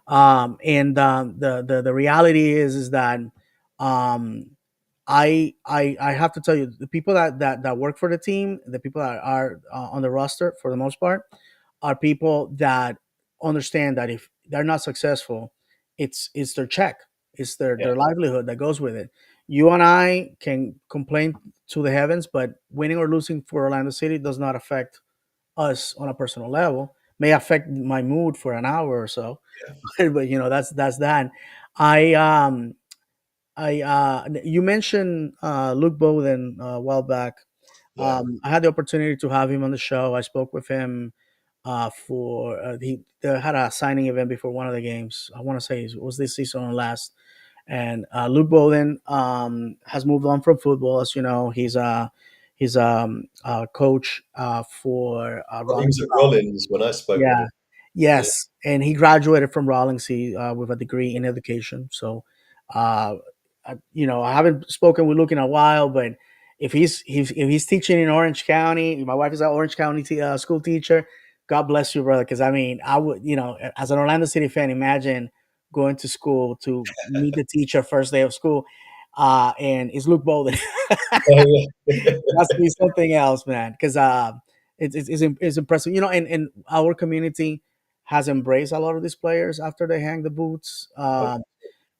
And the reality is that um, I have to tell you, the people that work for the team, the people that are on the roster for the most part, are people that understand that if they're not successful, it's their check, it's Yeah. their livelihood that goes with it. You and I can complain to the heavens, but winning or losing for Orlando City does not affect us on a personal level. May affect my mood for an hour or so, Yeah. but that's that. I you mentioned Luke Bowden a while back. Yeah. I had the opportunity to have him on the show. I spoke with him for they had a signing event before one of the games. I want to say it was this season or last. And Luke Bowden has moved on from football. As you know, he's a coach for Well, he was Rollins at College. Rollins when I spoke with Yeah. him. Yeah. Yes, and he graduated from Rawlings with a degree in education. So, uh, I haven't spoken with Luke in a while, but if he's teaching in Orange County, my wife is an Orange County school teacher. God bless you, brother. Because I mean, I would, as an Orlando City fan, imagine going to school to meet the teacher first day of school, and it's Luke Bolden. Oh, yeah. Has to be something else, man. Because it's impressive, and our community has embraced a lot of these players after they hang the boots.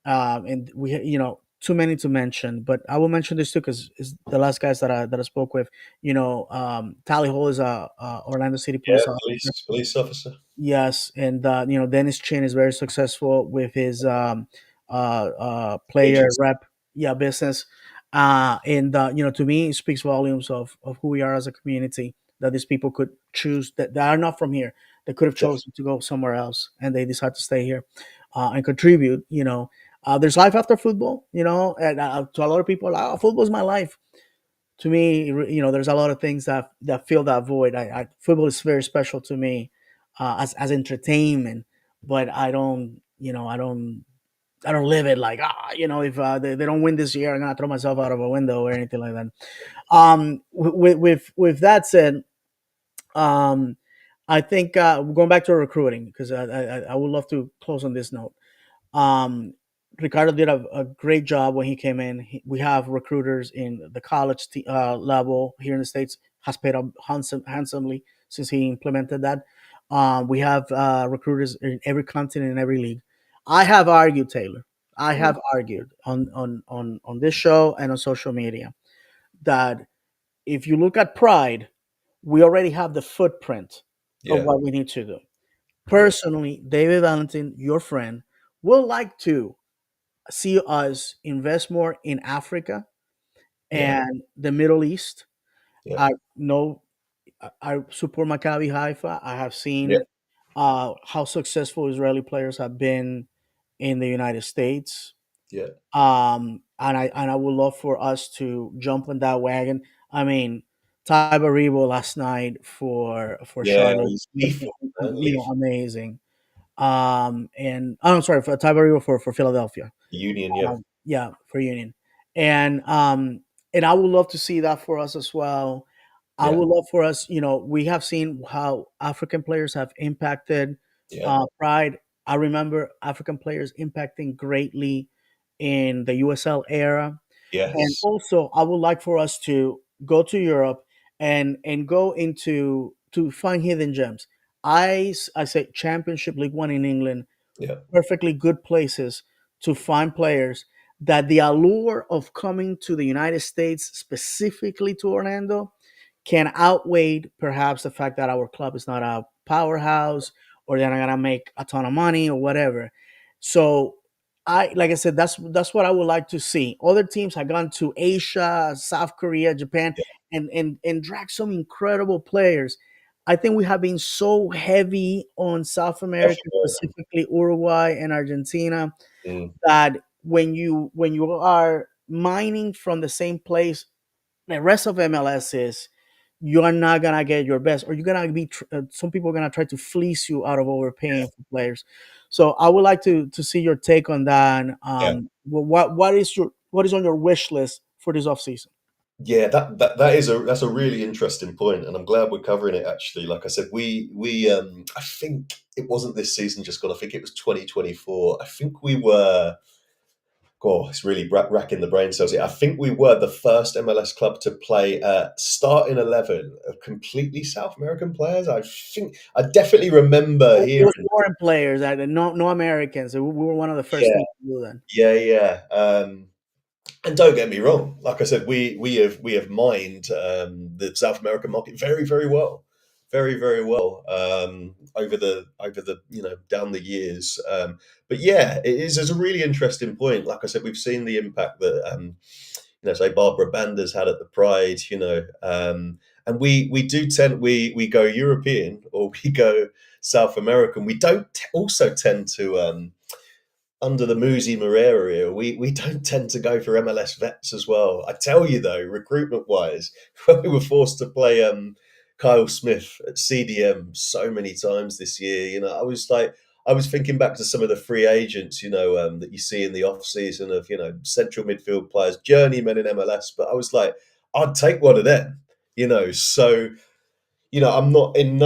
And we, too many to mention, but I will mention this too because it's the last guys that I spoke with. Tally Hall is a Orlando City Yeah, police officer. police officer. Yes, and Dennis Chin is very successful with his player Agency. rep, yeah, business. And to me, it speaks volumes of who we are as a community. That these people could choose that are not from here. They could have Yeah. chosen to go somewhere else, and they decide to stay here and contribute. There's life after football. And to a lot of people, like, oh, football is my life. To me, there's a lot of things that fill that void. Football is very special to me as entertainment, but I don't live it like if they don't win this year, I'm gonna throw myself out of a window or anything like that. With that said, um, I think going back to recruiting because I would love to close on this note. Um, Ricardo did a great job when he came in. We have recruiters in the college level here in the States, has paid up handsomely since he implemented that. We have recruiters in every continent and every league. I have argued, Taylor. I Mm. have argued on this show and on social media that if you look at Pride, we already have the footprint of Yeah. what we need to do. Yeah. Personally, David Valentin, your friend, would like to see us invest more in Africa Yeah. and the Middle East. Yeah. I know I support Maccabi Haifa. I have Yeah. seen how successful Israeli players have been in the United States. Yeah. And I would love for us to jump on that wagon. I mean, Ty Baribo last night for Yeah. Charlotte, He's lethal, man. Lethal. amazing. And I'm sorry for Ty Baribo for Philadelphia. Union. Yeah. Yeah, for Union, and I would love to see that for us as well. I Yeah. would love for us. We have seen how African players have impacted Yeah. Pride. I remember African players impacting greatly in the USL era, and Yes. also I would like for us to go to Europe and go into to find hidden gems. I say Championship League One in England, Yeah. perfectly good places to find players that the allure of coming to the United States, specifically to Orlando, can outweigh perhaps the fact that our club is not a powerhouse or they're not gonna make a ton of money or whatever. So like I said, that's what I would like to see. Other teams have gone to Asia, South Korea, Japan, Yeah. and drag some incredible players. I think we have been so heavy on South South America, America. specifically Uruguay and Argentina, Mm. that when you are mining from the same place, the rest of MLS is you are not gonna get your best, or you're gonna be. Some people are gonna try to fleece you out of overpaying for players. So I would like to see your take on that. Yeah. What is on your wish list for this offseason? Yeah, that is that's a really interesting point, and I'm glad we're covering it. Actually, like I said, we I think it wasn't this season just gone. I think it was 2024. I think we were. God, it's really racking the brain cells here. I think we were the first MLS club to play starting 11 of completely South American players. I think I definitely remember It was hearing. foreign players, no Americans. We were one of the first Yeah, teams to do that. yeah. And don't get me wrong. Like I said, we have mined the South American market very well, very well over the down the years. But yeah, it is. It's a really interesting point. Like I said, we've seen the impact that say Barbara Bander's had at the Pride. And we do tend we go European or we go South American. We don't also tend to. Under the Musi Moreira era, we don't tend to go for MLS vets as well. I tell you though, recruitment wise, when we were forced to play Kyle Smith at CDM so many times this year, I was thinking back to some of the free agents, that you see in the off season of central midfield players, journeymen in MLS. But I was like, I'd take one of them, So I'm not in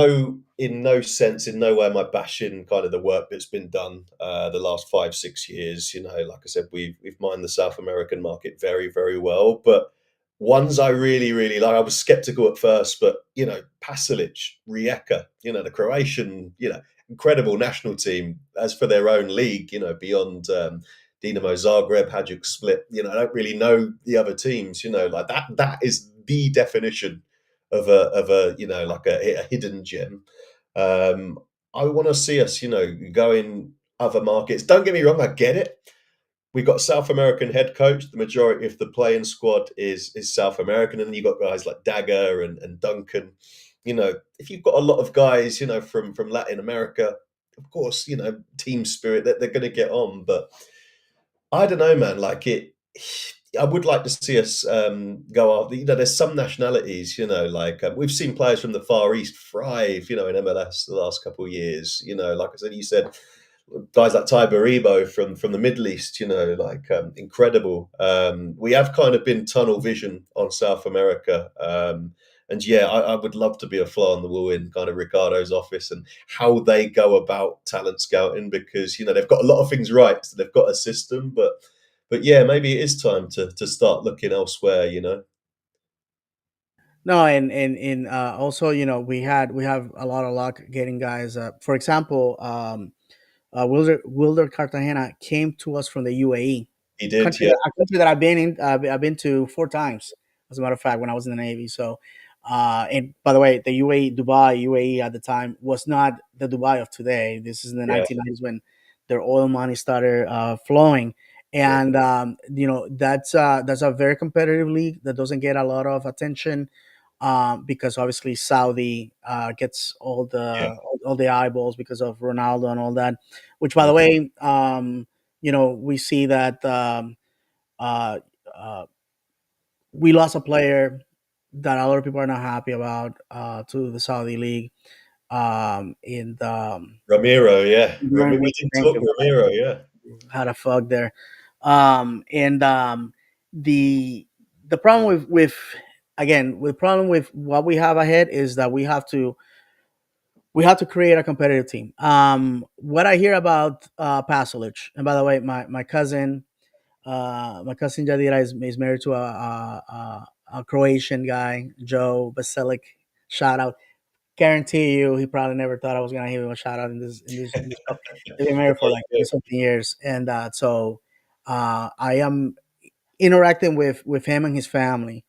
no sense, in no way am I bashing kind of the work that's been done the last 5 6 years. Like I said, we've mined the South American market very well. But ones I really like, I was skeptical at first, but Pasalic, Rijeka, the Croatian, incredible national team. As for their own league, beyond Dinamo Zagreb, Hajduk Split, I don't really know the other teams. Like that is the definition of a like a hidden gem. Um, I want to see us, go in other markets. Don't get me wrong, I get it. We've got South American head coach. The majority of the playing squad is South American, and then you've got guys like Dagger and Duncan. If you've got a lot of guys, from Latin America, of course, team spirit that they're going to get on. But I don't know, man. Like it, I would like to see us go after. There's some nationalities. Like we've seen players from the Far East thrive. In MLS the last couple of years. Like I said, you said guys like Ty Baribo from the Middle East. Like incredible. We have kind of been tunnel vision on South America. And yeah, I would love to be a fly on the wall in kind of Ricardo's office and how they go about talent scouting because they've got a lot of things right. So they've got a system, but yeah, maybe it is time to start looking elsewhere. No, and also we have a lot of luck getting guys. For example, Wilder Cartagena came to us from the UAE, He did, yeah, a country that I've been in. I've been to 4 times, as a matter of fact, when I was in the Navy. So, and by the way, the UAE at the time was not the Dubai of today. This is in the yeah, 1990s when their oil money started flowing, yeah, and that's a very competitive league that doesn't get a lot of attention. Because obviously Saudi gets yeah. all the eyeballs because of Ronaldo and all that. Which, by Mm. the way, we see that uh, uh, we lost a player that a lot of people are not happy about to the Saudi league. In the Ramiro, yeah. During We week, didn't thank talk you. Ramiro, yeah, Had a fug there. And the the problem with again with problem with what we have ahead is that we have to create a competitive team. What I hear about Pasalic, and by the way, my cousin Jadira is married to a Croatian guy, Joe Basilic. Shout out! Guarantee you, he probably never thought I was gonna give him a shout out in this call. They've been married for like 20 something years, and so I am interacting with him and his family.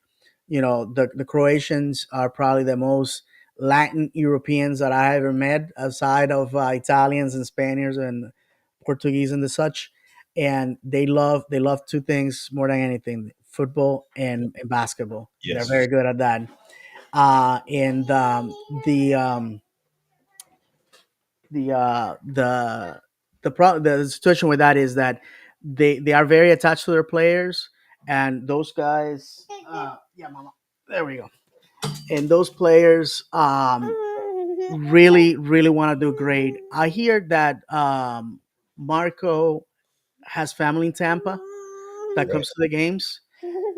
The Croatians are probably the most Latin Europeans that I ever met, aside of Italians and Spaniards and Portuguese and the such. And they love two things more than anything: football and basketball. They're yes, very good at that. And the the uh, the the situation with that is that they are very attached to their players, and those guys. Yeah, mama. There we go. And those players really, really want to do great. I hear that Marco has family in Tampa that Right, comes to the games,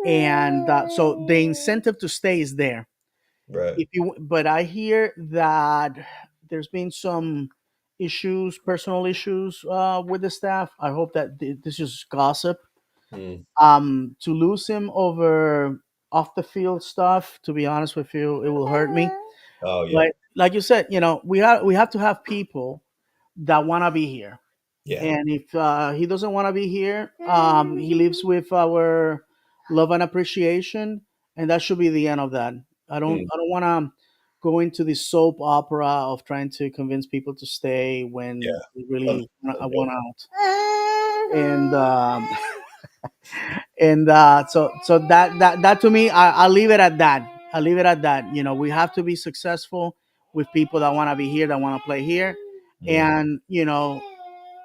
and so the incentive to stay is there. right. If you, but I hear that there's been some issues, personal issues with the staff. I hope that this is gossip. Mm. To lose him over off the field stuff, to be honest with you, it will hurt me. Oh yeah, But like you said, we have to have people that want to be here. yeah. And if he doesn't want to be here, he lives with our love and appreciation, and that should be the end of that. I don't Mm. I don't want to go into this soap opera of trying to convince people to stay when Yeah. they really I Understandable. want out. And so that to me, I'll leave it at that. I'll leave it at that. We have to be successful with people that want to be here, that want to play here, Mm. and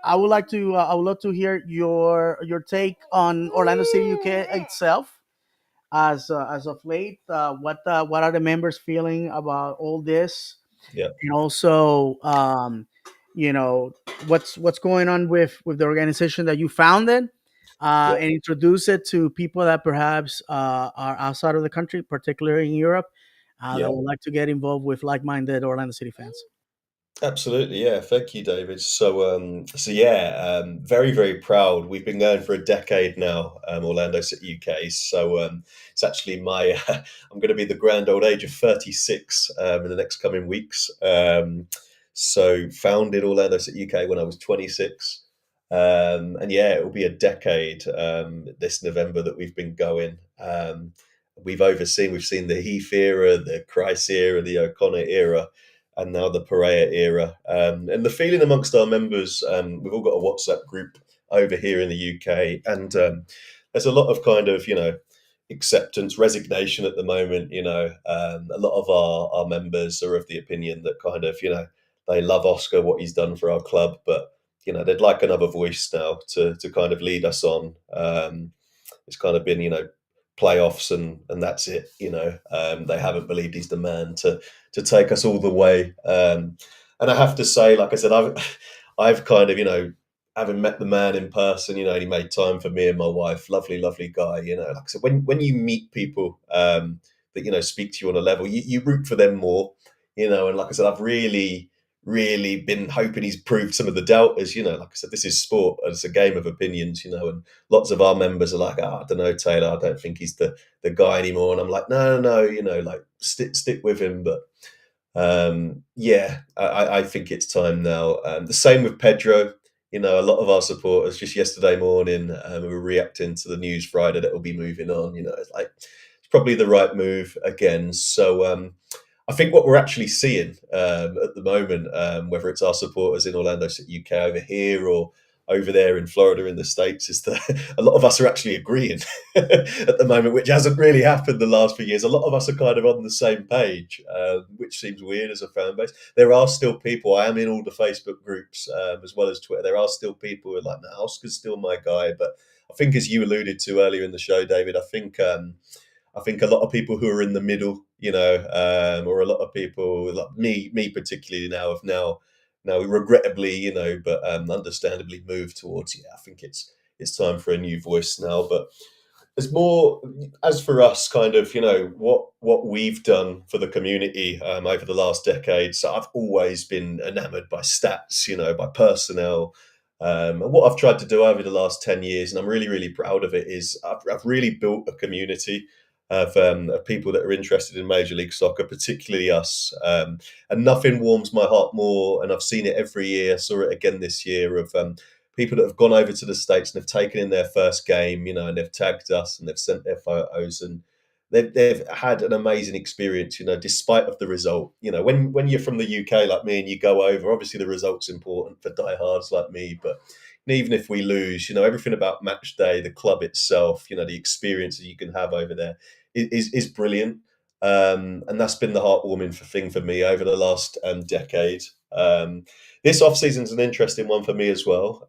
I would love to hear your take on Orlando City UK itself as of late. What are the members feeling about all this, Yeah, and also you know what's going on with the organization that you founded, yeah, and introduce it to people that perhaps are outside of the country, particularly in Europe, that yeah. would like to get involved with like-minded Orlando City fans. Absolutely, yeah. Thank you, David. So yeah, very, very proud. We've been going for a decade now, Orlando City UK. It's actually my, I'm going to be the grand old age of 36 in the next coming weeks. So founded Orlando City UK when I was 26. And yeah, it will be a decade this November that we've been going. We've seen the Heath era, the Christ era, the O'Connor era, and now the Pereira era. And the feeling amongst our members, we've all got a WhatsApp group over here in the UK, and there's a lot of kind of, acceptance, resignation at the moment. A lot of our members are of the opinion that kind of, they love Oscar, what he's done for our club, but, they'd like another voice now to kind of lead us on. It's kind of been, playoffs and that's it. They haven't believed he's the man to take us all the way. And I have to say, like I said, I've kind of, having met the man in person, and he made time for me and my wife. Lovely, lovely guy. Like I said, when you meet people that speak to you on a level, you root for them more. And like I said, I've really been hoping he's proved some of the doubters. Like I said, this is sport and it's a game of opinions. And lots of our members are like, I don't know, Taylor, I don't think he's the guy anymore. And I'm like, no, no, no, like stick with him. But yeah, I think it's time now. The same with Pedro. A lot of our supporters just yesterday morning we were reacting to the news Friday that will be moving on. It's like it's probably the right move again. So I think what we're actually seeing at the moment, whether it's our supporters in Orlando City UK over here or over there in Florida in the States, is that a lot of us are actually agreeing at the moment, which hasn't really happened the last few years. A lot of us are kind of on the same page, which seems weird as a fan base. There are still people, I am in all the Facebook groups as well as Twitter, there are still people who are like, no, Oscar's still my guy. But I think, as you alluded to earlier in the show, David, I think a lot of people who are in the middle, or a lot of people like me particularly now regrettably, but understandably moved towards, yeah, I think it's time for a new voice now. But there's more as for us, kind of, what we've done for the community over the last decade. So I've always been enamored by stats, by personnel. And what I've tried to do over the last 10 years, and I'm really, really proud of it, is I've really built a community of people that are interested in Major League Soccer, particularly us. And nothing warms my heart more, and I've seen it every year. I saw it again this year, of people that have gone over to the States and have taken in their first game, and they've tagged us and they've sent their photos, and they've had an amazing experience, despite of the result. When you're from the UK like me and you go over, obviously the result's important for diehards like me, but even if we lose, everything about match day, the club itself, the experiences you can have over there is brilliant. And that's been the heartwarming thing for me over the last decade. Um, this off season is an interesting one for me as well,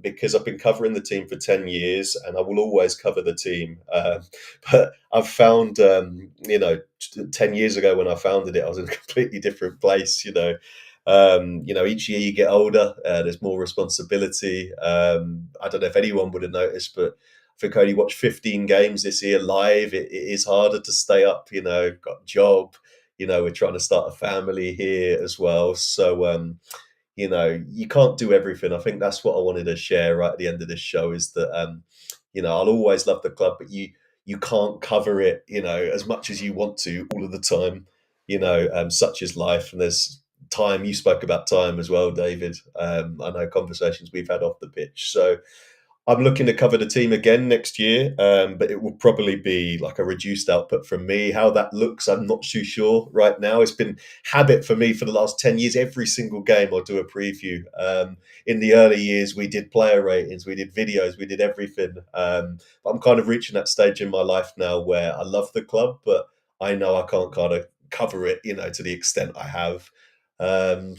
because I've been covering the team for 10 years, and I will always cover the team. But I've found, 10 years ago when I founded it, I was in a completely different place. Each year you get older, there's more responsibility. I don't know if anyone would have noticed, but I think I only watched 15 games this year live. It is harder to stay up, got a job, we're trying to start a family here as well. So, you can't do everything. I think that's what I wanted to share right at the end of this show is that, I'll always love the club, but you can't cover it, as much as you want to all of the time, such is life. And there's time. You spoke about time as well, David. I know conversations we've had off the pitch. So, I'm looking to cover the team again next year, but it will probably be like a reduced output from me. How that looks, I'm not too sure right now. It's been habit for me for the last 10 years. Every single game, I'll do a preview. In the early years, we did player ratings, we did videos, we did everything. I'm kind of reaching that stage in my life now where I love the club, but I know I can't kind of cover it, to the extent I have.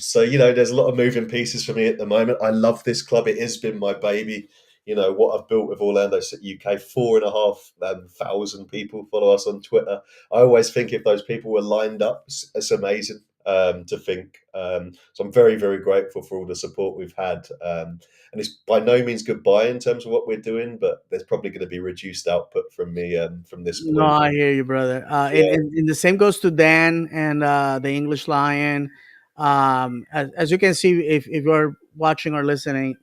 So, there's a lot of moving pieces for me at the moment. I love this club. It has been my baby. What I've built with Orlando City UK, 4,500 people follow us on Twitter. I always think if those people were lined up, it's amazing to think. So I'm very, very grateful for all the support we've had. And it's by no means goodbye in terms of what we're doing, but there's probably going to be reduced output from me from this No, point. I hear you, brother. And, Yeah, and, and the same goes to Dan and the English Lion. As you can see, if you're watching or listening,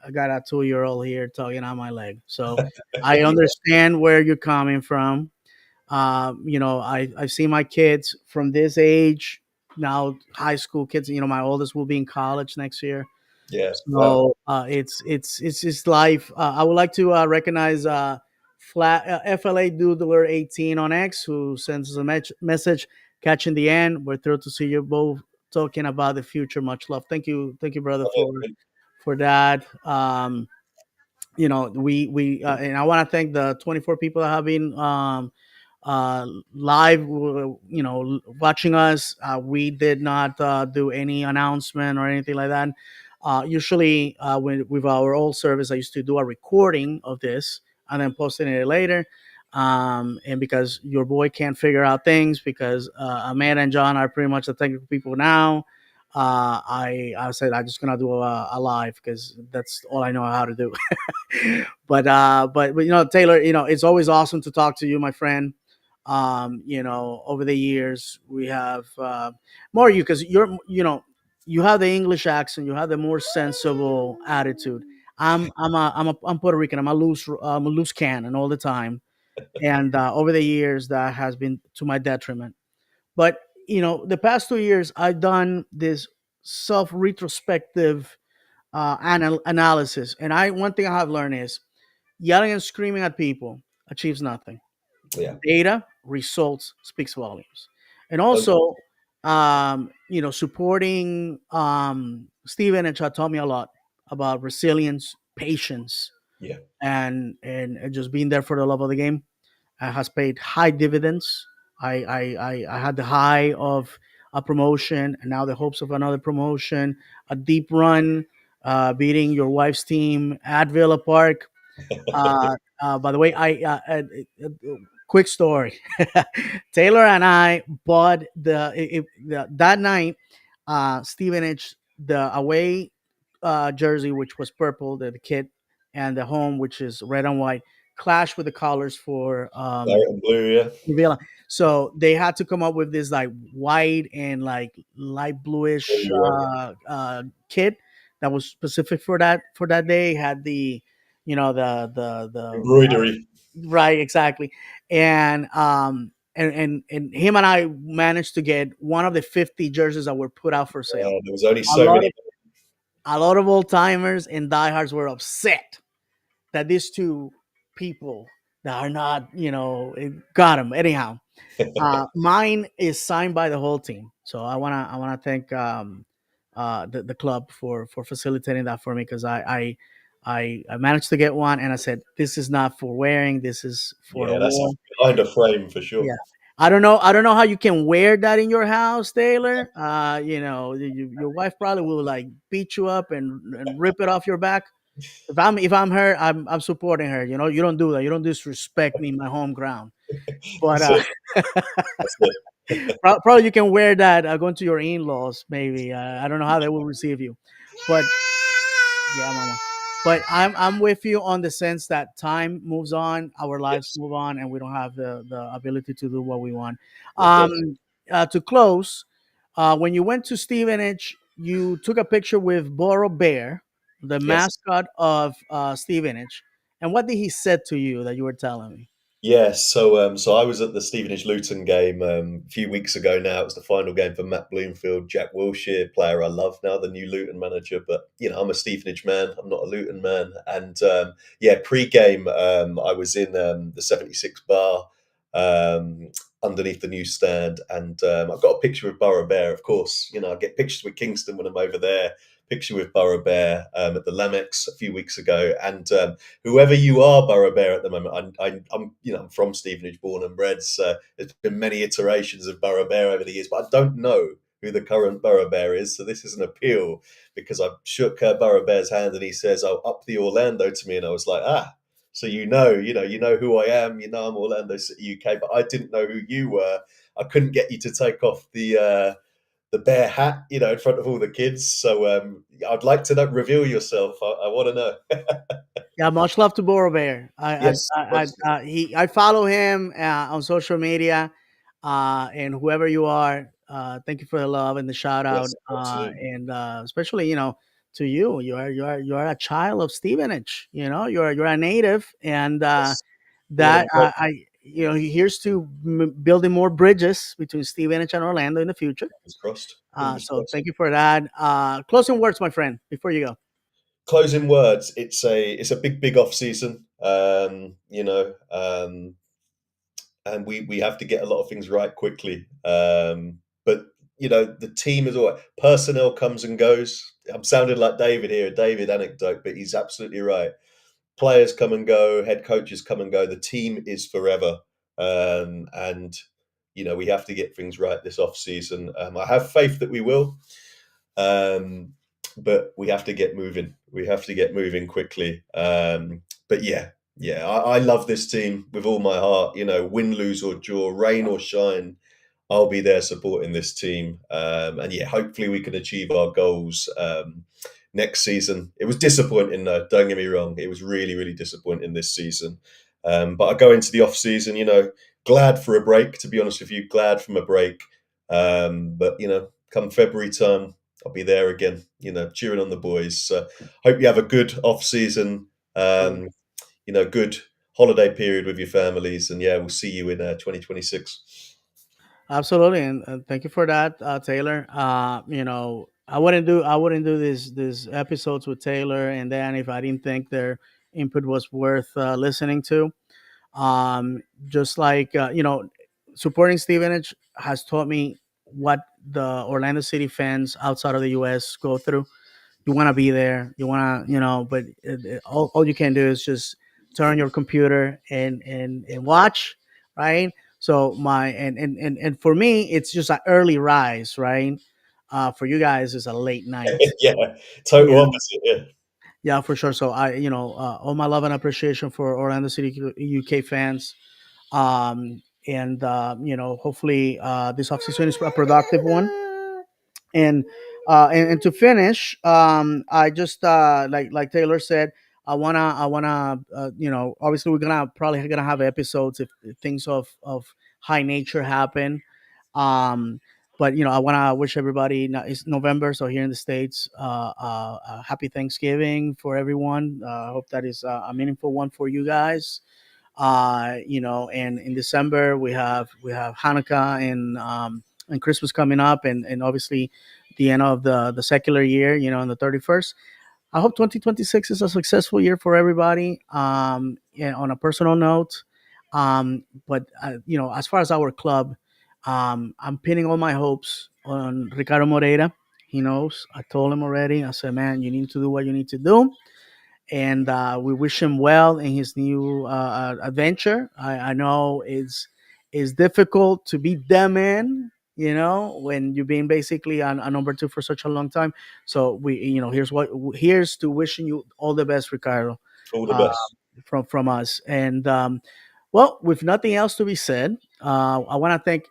I got a 2 year old here tugging on my leg. So I yeah, understand where you're coming from. I've seen my kids from this age now, high school kids. My oldest will be in college next year. yeah. Wow. So it's just life. I would like to recognize flat FLA Doodler 18 on X who sends us a message. Catching the end. We're thrilled to see you both talking about the future. Much love. Thank you, brother, for that. We and I want to thank the 24 people that have been live, watching us. We did not do any announcement or anything like that. Usually, with our old service, I used to do a recording of this and then posting it later. And because your boy can't figure out things, because Amanda and John are pretty much the technical people now, I said I'm just gonna do a live because that's all I know how to do. But Taylor, it's always awesome to talk to you, my friend. Over the years we have more you because you have the English accent, you have the more sensible attitude. I'm Puerto Rican. I'm a loose cannon all the time, and over the years that has been to my detriment. But the past 2 years I've done this self retrospective analysis, and I one thing I have learned is yelling and screaming at people achieves nothing. Yeah. Data, results speaks volumes. And Okay. also, supporting Steven and Chad taught me a lot about resilience, patience, Yeah. and just being there for the love of the game. Has paid high dividends. I had the high of a promotion and now the hopes of another promotion, a deep run, beating your wife's team at Villa Park. By the way, quick story. Taylor and I bought that night. Stevenage, the away jersey, which was purple, the kit, and the home, which is red and white, clashed with the colors for Claret and blue. Yeah. Villa. So they had to come up with this like white and like light bluish Blue, yeah. kit that was specific for that day. Had the the Embroidery. right, exactly. And him and I managed to get one of the 50 jerseys that were put out for sale. There was only A so lot many. of a lot of old timers and diehards were upset that these two people that are not, it got them anyhow. Mine is signed by the whole team, so I wanna thank the club for facilitating that for me because I managed to get one and I said this is not for wearing, this is for the Yeah, that's wall. behind a frame for Yeah, sure. I don't know how you can wear that in your house, Taylor. Your wife probably will like beat you up and rip it off your back. If I'm her, I'm supporting her. You know, you don't do that. You don't disrespect me, my home ground. But That's it. That's it. probably you can wear that going to your in-laws. Maybe I don't know how they will receive you, but yeah, mama. But I'm with you on the sense that time moves on, our lives Yes, move on, and we don't have the ability to do what we want. it does. Um, to close, when you went to Stevenage, you took a picture with Boro Bear, the Yes. mascot of Stevenage. And what did he said to you that you were telling me? Yeah, so I was at the Stevenage Luton game a few weeks ago now. It was the final game for Matt Bloomfield, Jack Wilshere, player I love now, the new Luton manager. But I'm a Stevenage man. I'm not a Luton man. And yeah, pre-game, I was in the 76 bar um, underneath the newsstand, and I've got a picture with Borough Bear. Of course, I get pictures with Kingston when I'm over there. Picture with Borough Bear at the Lamex a few weeks ago, and whoever you are, Borough Bear, at the moment. I'm from Stevenage, born and bred. So there's been many iterations of Borough Bear over the years, but I don't know who the current Borough Bear is. So this is an appeal because I shook Borough Bear's hand and he says, "Oh, up the Orlando" to me, and I was like, ah. So you know who I am. You know I'm Orlando City, UK, but I didn't know who you were. I couldn't get you to take off the bear hat, in front of all the kids. So I'd like to reveal yourself. I want to know. Yeah, much love to Boro Bear. Yes, much I follow him on social media, and whoever you are, thank you for the love and the shout out, yes, absolutely. and especially to you. You are a child of Stevenage. You're a native, and Yes. Born that and bred. here's to building more bridges between Stevenage and Orlando in the future. Fingers crossed. Fingers So crossed. thank you for that. Closing words, my friend, before you go. Closing words. It's a big off season. And we have to get a lot of things right quickly. But the team is all personnel comes and goes. I'm sounding like David here, a David anecdote, but he's absolutely right. Players come and go, head coaches come and go. The team is forever, and we have to get things right this off season. I have faith that we will. Um, but we have to get moving. We have to get moving quickly. But yeah, I love this team with all my heart. Win, lose or draw, rain or shine, I'll be there supporting this team. And yeah, hopefully we can achieve our goals next season. It was disappointing, though. Don't get me wrong. It was really, really disappointing this season. But I go into the off season, glad for a break. To be honest with you, glad from a break. But come February time, I'll be there again. Cheering on the boys. So hope you have a good off season. Um, good holiday period with your families, and yeah, we'll see you in 2026. Absolutely, and thank you for that, Taylor. I wouldn't do this episodes with Taylor and Dan if I didn't think their input was worth listening to. Um, just like supporting Stevenage has taught me what the Orlando City fans outside of the U.S. go through. You want to be there, but all you can do is just turn your computer and watch, right? So and for me it's just an early rise, right? For you guys it's a late night. Yeah, you total know opposite. Yeah, yeah, for sure. So all my love and appreciation for Orlando City UK fans. And hopefully this offseason is a productive one. And to finish, I just like Taylor said, I wanna obviously we're gonna probably gonna have episodes if things of high nature happen. um but I want to wish everybody, it's November, so here in the States, happy Thanksgiving for everyone. I hope that is a meaningful one for you guys. And in December we have Hanukkah and Christmas coming up, and obviously the end of the secular year, on the 31st. I hope 2026 is a successful year for everybody. Yeah, on a personal note, but as far as our club, I'm pinning all my hopes on Ricardo Moreira. He knows. I told him already. I said, man, you need to do what you need to do, and we wish him well in his new adventure. I know It's difficult to beat them in, when you've been basically on number two for such a long time. So here's to wishing you all the best, Ricardo, All the uh, best. from us. And well, with nothing else to be said, I want to thank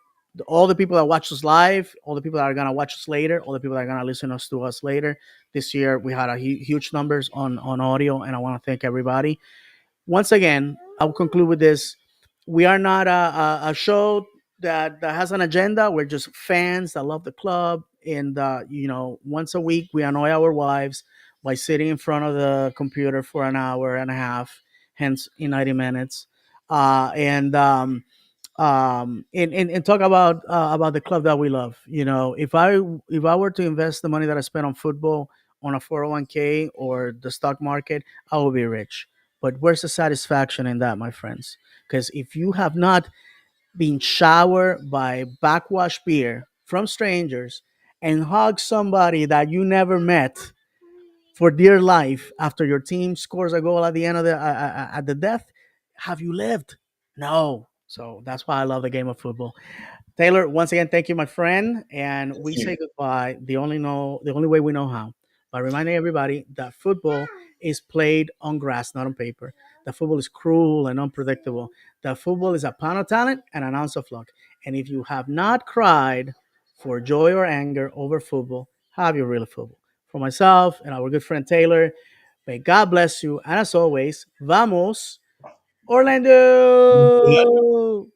all the people that watch us live, all the people that are gonna watch us later, all the people that are gonna listen us to us later. This year we had a huge numbers on audio, and I want to thank everybody once again. I'll conclude with this: we are not a show that has an agenda. We're just fans that love the club, and once a week we annoy our wives by sitting in front of the computer for an hour and a half, hence in 90 minutes, and talk about the club that we love. If I were to invest the money that I spent on football on a 401k or the stock market, I will be rich. But where's the satisfaction in that, my friends? Because if you have not been showered by backwash beer from strangers and hug somebody that you never met for dear life after your team scores a goal at the end of the death, have you lived? No. So that's why I love the game of football. Taylor, once again, thank you, my friend, and Thank we say you. goodbye. The only way we know how, by reminding everybody that football is played on grass, not on paper. That football is cruel and unpredictable. That football is a pound of talent and an ounce of luck. And if you have not cried for joy or anger over football, have you really football? For myself and our good friend Taylor, may God bless you. And as always, vamos, Orlando!